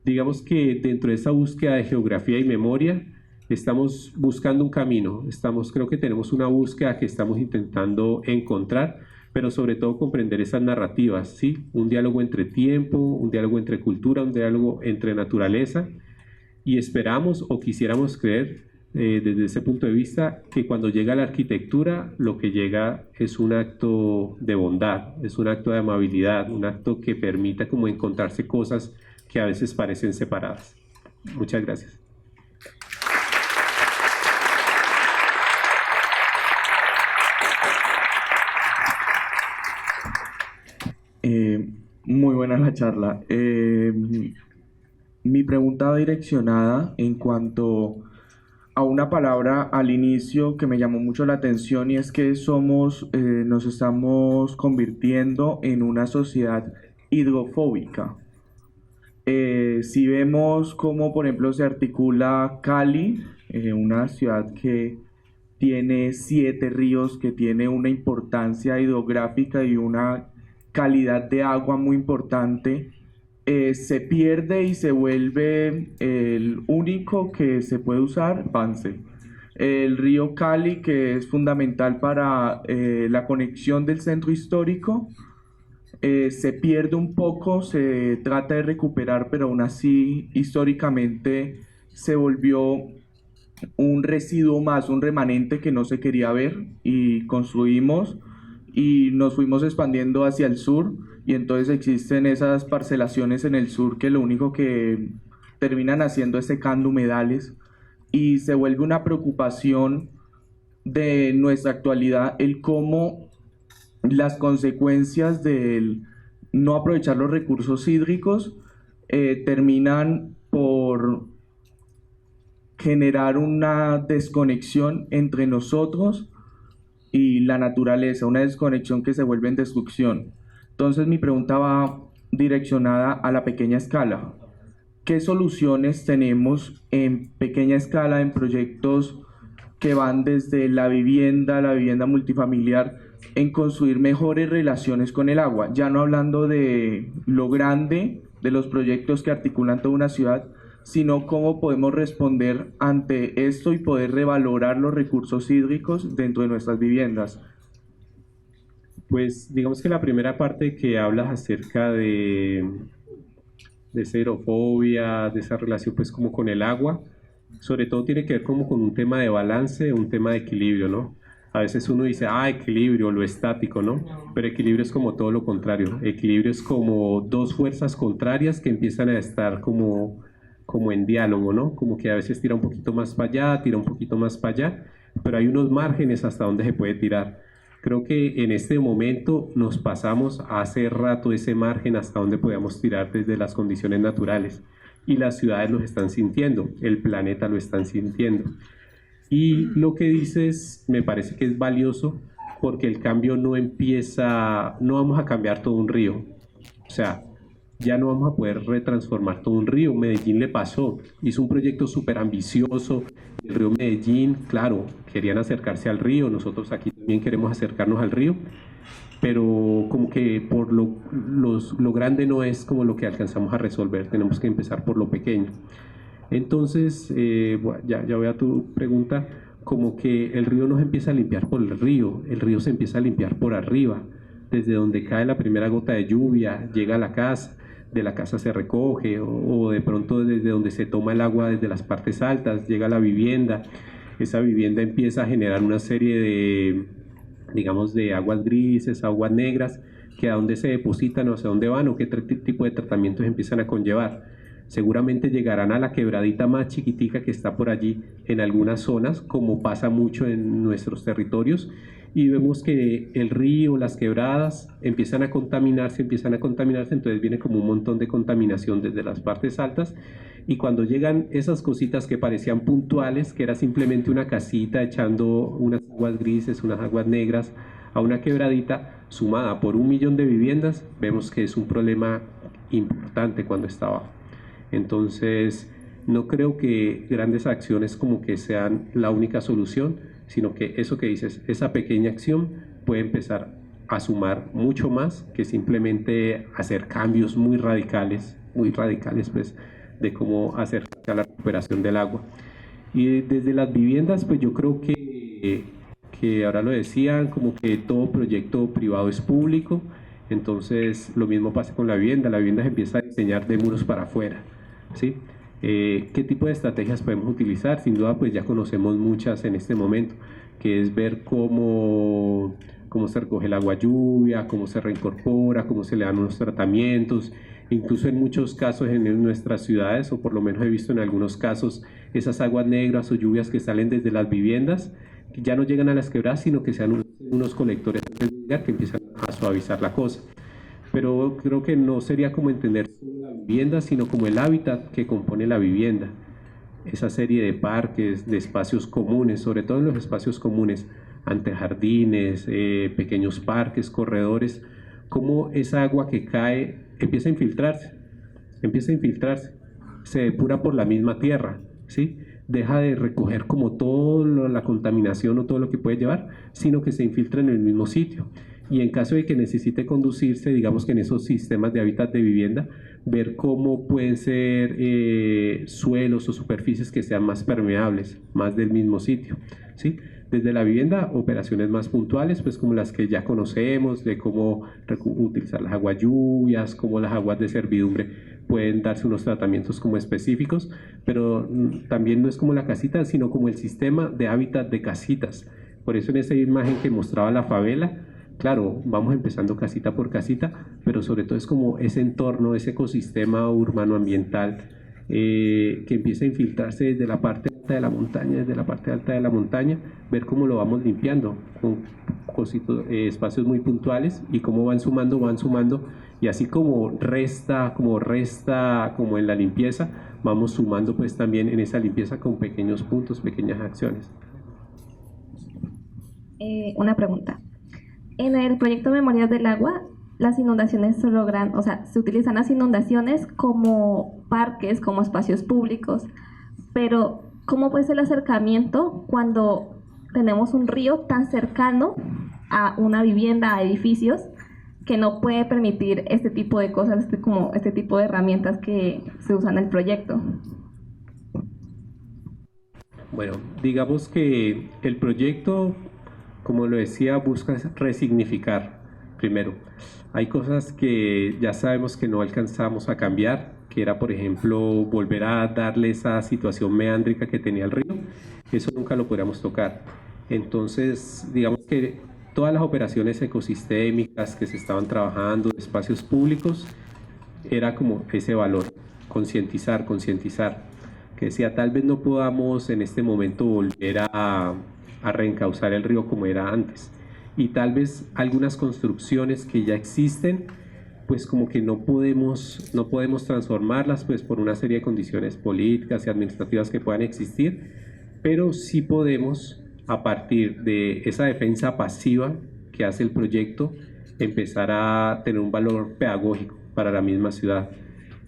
Digamos que dentro de esa búsqueda de geografía y memoria, estamos buscando un camino, creo que tenemos una búsqueda que estamos intentando encontrar, pero sobre todo comprender esas narrativas, ¿sí? Un diálogo entre tiempo, un diálogo entre cultura, un diálogo entre naturaleza, y esperamos o quisiéramos creer desde ese punto de vista que cuando llega la arquitectura lo que llega es un acto de bondad, es un acto de amabilidad, un acto que permita como encontrarse cosas que a veces parecen separadas. Muchas gracias. Muy buena la charla. Mi pregunta va direccionada en cuanto a una palabra al inicio que me llamó mucho la atención y es que nos estamos convirtiendo en una sociedad hidrofóbica. Si vemos cómo, por ejemplo, se articula Cali, una ciudad que tiene 7 ríos, que tiene una importancia hidrográfica y una calidad de agua muy importante, se pierde y se vuelve el único que se puede usar, Pance. El río Cali, que es fundamental para la conexión del centro histórico, se pierde un poco, se trata de recuperar, pero aún así históricamente se volvió un residuo más, un remanente que no se quería ver y construimos y nos fuimos expandiendo hacia el sur y entonces existen esas parcelaciones en el sur que lo único que terminan haciendo es secando humedales y se vuelve una preocupación de nuestra actualidad el cómo las consecuencias del no aprovechar los recursos hídricos terminan por generar una desconexión entre nosotros y la naturaleza, una desconexión que se vuelve en destrucción. Entonces mi pregunta va direccionada a la pequeña escala. ¿Qué soluciones tenemos en pequeña escala en proyectos que van desde la vivienda multifamiliar, en construir mejores relaciones con el agua? Ya no hablando de lo grande, de los proyectos que articulan toda una ciudad, sino cómo podemos responder ante esto y poder revalorar los recursos hídricos dentro de nuestras viviendas. Pues digamos que la primera parte que hablas acerca de xerofobia, de esa relación pues como con el agua, sobre todo tiene que ver como con un tema de balance, un tema de equilibrio, ¿no? A veces uno dice, equilibrio, lo estático, ¿no? Pero equilibrio es como todo lo contrario. Equilibrio es como dos fuerzas contrarias que empiezan a estar como en diálogo, ¿no? Como que a veces tira un poquito más para allá, tira un poquito más para allá, pero hay unos márgenes hasta donde se puede tirar. Creo que en este momento nos pasamos hace rato ese margen hasta donde podemos tirar desde las condiciones naturales y las ciudades lo están sintiendo, el planeta lo están sintiendo. Y lo que dices me parece que es valioso porque el cambio no empieza, no vamos a cambiar todo un río. O sea, ya no vamos a poder retransformar todo un río. Medellín le pasó, hizo un proyecto súper ambicioso, el río Medellín, claro, querían acercarse al río, nosotros aquí también queremos acercarnos al río, pero como que por lo grande no es como lo que alcanzamos a resolver, tenemos que empezar por lo pequeño. Entonces, ya voy a tu pregunta, como que el río no se empieza a limpiar por el río se empieza a limpiar por arriba, desde donde cae la primera gota de lluvia, llega a la casa, de la casa se recoge, o de pronto desde donde se toma el agua desde las partes altas, llega a la vivienda, esa vivienda empieza a generar una serie de, digamos, de aguas grises, aguas negras, que a dónde se depositan o hacia dónde van o qué tipo de tratamientos empiezan a conllevar. Seguramente llegarán a la quebradita más chiquitica que está por allí en algunas zonas, como pasa mucho en nuestros territorios, y vemos que el río, las quebradas empiezan a contaminarse, entonces viene como un montón de contaminación desde las partes altas, y cuando llegan esas cositas que parecían puntuales, que era simplemente una casita echando unas aguas grises, unas aguas negras a una quebradita, sumada por 1 millón de viviendas, vemos que es un problema importante cuando está abajo. Entonces, no creo que grandes acciones como que sean la única solución, sino que eso que dices, esa pequeña acción puede empezar a sumar mucho más que simplemente hacer cambios muy radicales pues, de cómo hacer a la recuperación del agua. Y desde las viviendas, pues yo creo que ahora lo decían, como que todo proyecto privado es público, entonces lo mismo pasa con la vivienda se empieza a diseñar de muros para afuera, ¿sí? ¿Qué tipo de estrategias podemos utilizar? Sin duda, pues ya conocemos muchas en este momento, que es ver cómo se recoge el agua lluvia, cómo se reincorpora, cómo se le dan unos tratamientos. Incluso en muchos casos en nuestras ciudades, o por lo menos he visto en algunos casos, esas aguas negras o lluvias que salen desde las viviendas, que ya no llegan a las quebradas, sino que sean unos colectores que empiezan a suavizar la cosa. Pero creo que no sería como entender la vivienda, sino como el hábitat que compone la vivienda. Esa serie de parques, de espacios comunes, sobre todo en los espacios comunes, antejardines, pequeños parques, corredores, cómo esa agua que cae empieza a infiltrarse, se depura por la misma tierra, ¿sí? Deja de recoger como toda la contaminación o todo lo que puede llevar, sino que se infiltra en el mismo sitio. Y en caso de que necesite conducirse, digamos que en esos sistemas de hábitat de vivienda, ver cómo pueden ser suelos o superficies que sean más permeables, más del mismo sitio, ¿sí? Desde la vivienda, operaciones más puntuales, pues como las que ya conocemos, de cómo utilizar las aguas lluvias, cómo las aguas de servidumbre pueden darse unos tratamientos como específicos, pero también no es como la casita, sino como el sistema de hábitat de casitas. Por eso en esa imagen que mostraba la favela, claro, vamos empezando casita por casita, pero sobre todo es como ese entorno, ese ecosistema urbano ambiental que empieza a infiltrarse desde la parte alta de la montaña, ver cómo lo vamos limpiando con espacios muy puntuales y cómo van sumando, y así como resta, como en la limpieza, vamos sumando pues también en esa limpieza con pequeños puntos, pequeñas acciones. Una pregunta. En el proyecto Memorias del Agua, las inundaciones se logran, o sea, se utilizan las inundaciones como parques, como espacios públicos, pero ¿cómo puede ser el acercamiento cuando tenemos un río tan cercano a una vivienda, a edificios, que no puede permitir este tipo de cosas, este tipo de herramientas que se usan en el proyecto? Bueno, digamos que el proyecto, como lo decía, busca resignificar. Primero, hay cosas que ya sabemos que no alcanzamos a cambiar, que era, por ejemplo, volver a darle esa situación meándrica que tenía el río. Eso nunca lo podríamos tocar. Entonces, digamos que todas las operaciones ecosistémicas que se estaban trabajando, espacios públicos, era como ese valor, concientizar, que decía, tal vez no podamos en este momento volver a reencauzar el río como era antes. Y tal vez algunas construcciones que ya existen, pues como que no podemos transformarlas pues por una serie de condiciones políticas y administrativas que puedan existir, pero sí podemos, a partir de esa defensa pasiva que hace el proyecto, empezar a tener un valor pedagógico para la misma ciudad.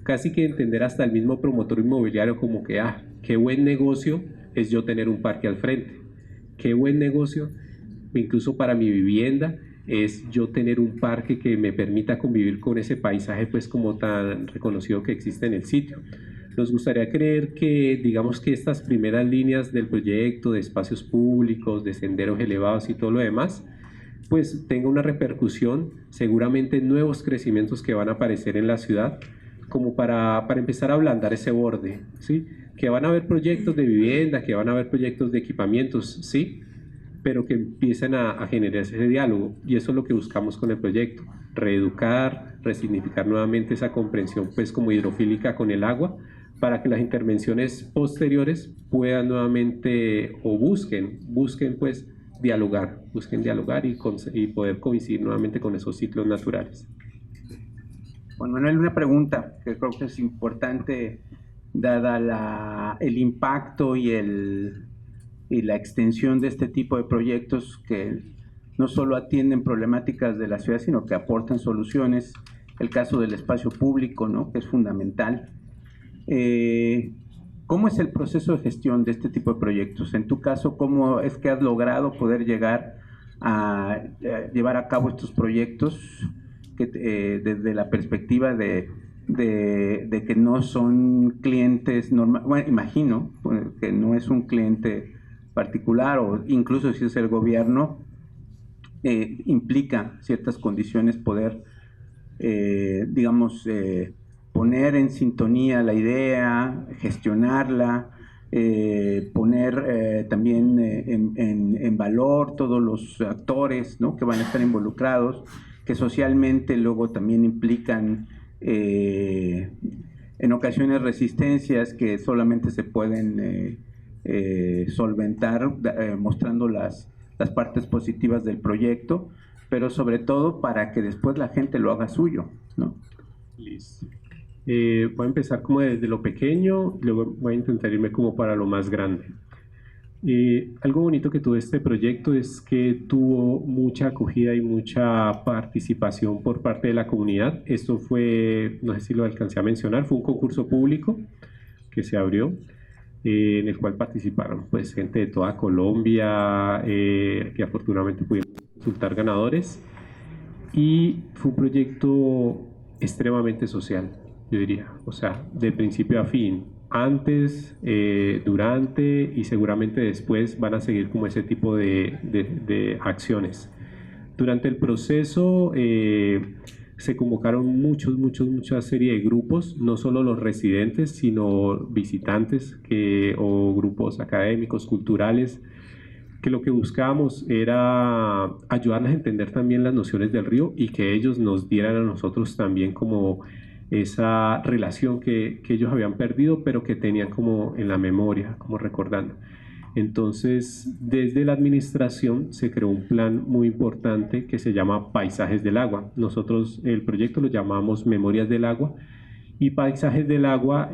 Casi que entender hasta el mismo promotor inmobiliario como que, qué buen negocio es yo tener un parque al frente, qué buen negocio, incluso para mi vivienda, es yo tener un parque que me permita convivir con ese paisaje pues como tan reconocido que existe en el sitio. Nos gustaría creer que, digamos que estas primeras líneas del proyecto de espacios públicos, de senderos elevados y todo lo demás, pues tenga una repercusión seguramente en nuevos crecimientos que van a aparecer en la ciudad, como para empezar a ablandar ese borde, ¿sí? Que van a haber proyectos de vivienda, que van a haber proyectos de equipamientos, sí, pero que empiecen a generar ese diálogo, y eso es lo que buscamos con el proyecto, reeducar, resignificar nuevamente esa comprensión pues como hidrofílica con el agua, para que las intervenciones posteriores puedan nuevamente o busquen pues busquen dialogar y poder coincidir nuevamente con esos ciclos naturales. Juan Manuel, una pregunta que creo que es importante dada el impacto y la extensión de este tipo de proyectos que no solo atienden problemáticas de la ciudad, sino que aportan soluciones. El caso del espacio público, ¿no?, que es fundamental. ¿Cómo es el proceso de gestión de este tipo de proyectos? En tu caso, ¿cómo es que has logrado poder llegar a llevar a cabo estos proyectos que, desde la perspectiva de que no son clientes normales? Bueno, imagino que no es un cliente particular, o incluso si es el gobierno, implica ciertas condiciones poder, digamos, poner en sintonía la idea, gestionarla, poner también en valor todos los actores, ¿no?, que van a estar involucrados, que socialmente luego también implican en ocasiones resistencias que solamente se pueden solventar mostrando las partes positivas del proyecto, pero sobre todo para que después la gente lo haga suyo, ¿no? Listo. Voy a empezar como desde lo pequeño, luego voy a intentar irme como para lo más grande. Algo bonito que tuvo este proyecto es que tuvo mucha acogida y mucha participación por parte de la comunidad. Esto fue, no sé si lo alcancé a mencionar, fue un concurso público que se abrió, en el cual participaron pues gente de toda Colombia, que afortunadamente pudimos resultar ganadores, y fue un proyecto extremadamente social, yo diría, o sea, de principio a fin, antes, durante y seguramente después van a seguir como ese tipo de acciones. Durante el proceso se convocaron mucha serie de grupos, no solo los residentes, sino visitantes o grupos académicos, culturales, que lo que buscábamos era ayudarles a entender también las nociones del río y que ellos nos dieran a nosotros también como esa relación que ellos habían perdido, pero que tenían como en la memoria, como recordando. Entonces, desde la administración se creó un plan muy importante que se llama Paisajes del Agua. Nosotros el proyecto lo llamamos Memorias del Agua, y Paisajes del Agua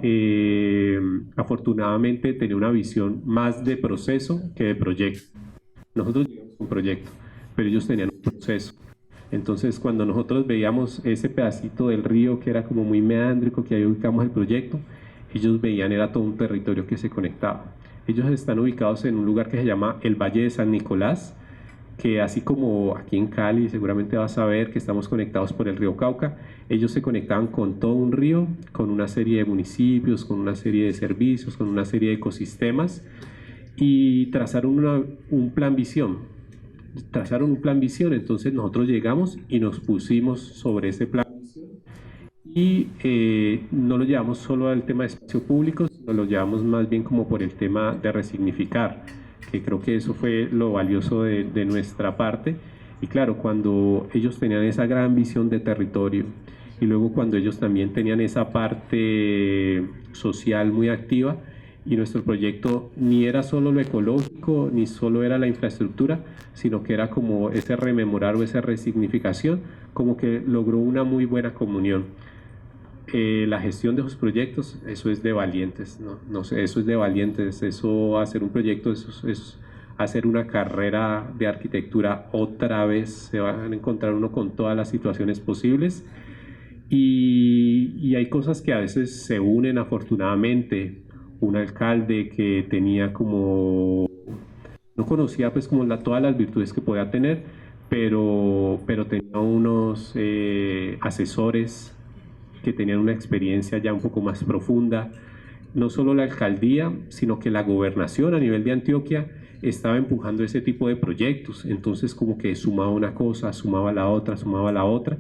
afortunadamente tenía una visión más de proceso que de proyecto. Nosotros teníamos un proyecto, pero ellos tenían un proceso. Entonces, cuando nosotros veíamos ese pedacito del río que era como muy meándrico, que ahí ubicamos el proyecto, ellos veían era todo un territorio que se conectaba. Ellos están ubicados en un lugar que se llama el Valle de San Nicolás, que así como aquí en Cali seguramente vas a ver que estamos conectados por el río Cauca, ellos se conectaban con todo un río, con una serie de municipios, con una serie de servicios, con una serie de ecosistemas, y trazaron un plan visión. Entonces nosotros llegamos y nos pusimos sobre ese plan y no lo llevamos solo al tema de espacio público, sino lo llevamos más bien como por el tema de resignificar, que creo que eso fue lo valioso de nuestra parte. Y claro, cuando ellos tenían esa gran visión de territorio y luego cuando ellos también tenían esa parte social muy activa, y nuestro proyecto ni era solo lo ecológico, ni solo era la infraestructura, sino que era como ese rememorar o esa resignificación, como que logró una muy buena comunión. La gestión de esos proyectos, eso es de valientes, no sé, eso es de valientes, eso hacer un proyecto, eso es hacer una carrera de arquitectura otra vez, se van a encontrar uno con todas las situaciones posibles. Y hay cosas que a veces se unen afortunadamente. Un alcalde que tenía como, no conocía pues como todas las virtudes que podía tener, pero tenía unos asesores que tenían una experiencia ya un poco más profunda. No solo la alcaldía, sino que la gobernación a nivel de Antioquia estaba empujando ese tipo de proyectos. Entonces como que sumaba una cosa, sumaba la otra, sumaba la otra.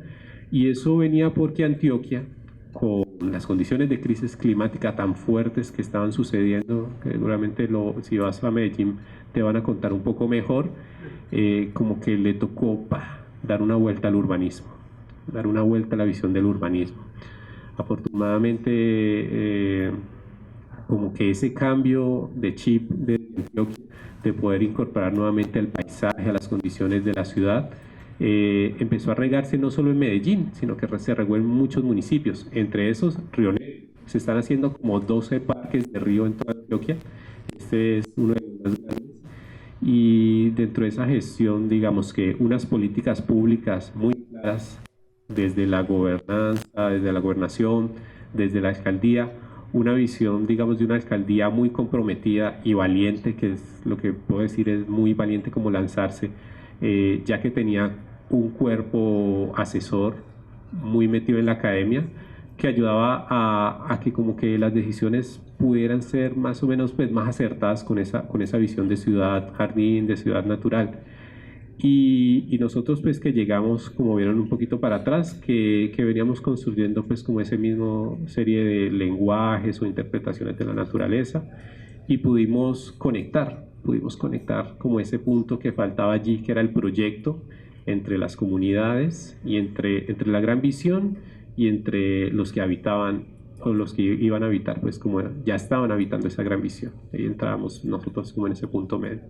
Y eso venía porque Antioquia, con las condiciones de crisis climática tan fuertes que estaban sucediendo, que seguramente si vas a Medellín te van a contar un poco mejor, como que le tocó dar una vuelta al urbanismo, dar una vuelta a la visión del urbanismo. Afortunadamente, como que ese cambio de chip de Antioquia, de poder incorporar nuevamente el paisaje a las condiciones de la ciudad, empezó a regarse no solo en Medellín, sino que se regó en muchos municipios, entre esos Río Negro. Se están haciendo como 12 parques de río en toda Antioquia. Este es uno de los más grandes. Y dentro de esa gestión, digamos que unas políticas públicas muy claras desde la gobernanza, desde la gobernación, desde la alcaldía, una visión, digamos, de una alcaldía muy comprometida y valiente, que es lo que puedo decir, es muy valiente como lanzarse, ya que tenía un cuerpo asesor muy metido en la academia, que ayudaba a que como que las decisiones pudieran ser más o menos pues, más acertadas con esa visión de ciudad jardín, de ciudad natural. Y nosotros pues que llegamos, como vieron un poquito para atrás, que veníamos construyendo pues como ese mismo serie de lenguajes o interpretaciones de la naturaleza y pudimos conectar como ese punto que faltaba allí, que era el proyecto entre las comunidades y entre la gran visión y entre los que habitaban o los que iban a habitar, pues como ya estaban habitando esa gran visión. Ahí entrábamos nosotros como en ese punto medio.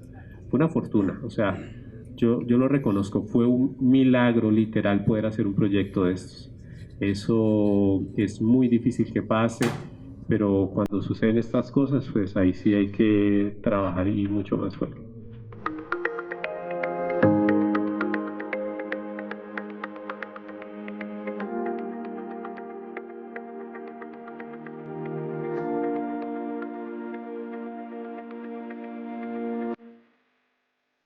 Fue una fortuna, o sea, yo lo reconozco, fue un milagro literal poder hacer un proyecto de estos. Eso es muy difícil que pase, pero cuando suceden estas cosas, pues ahí sí hay que trabajar y mucho más fuerte.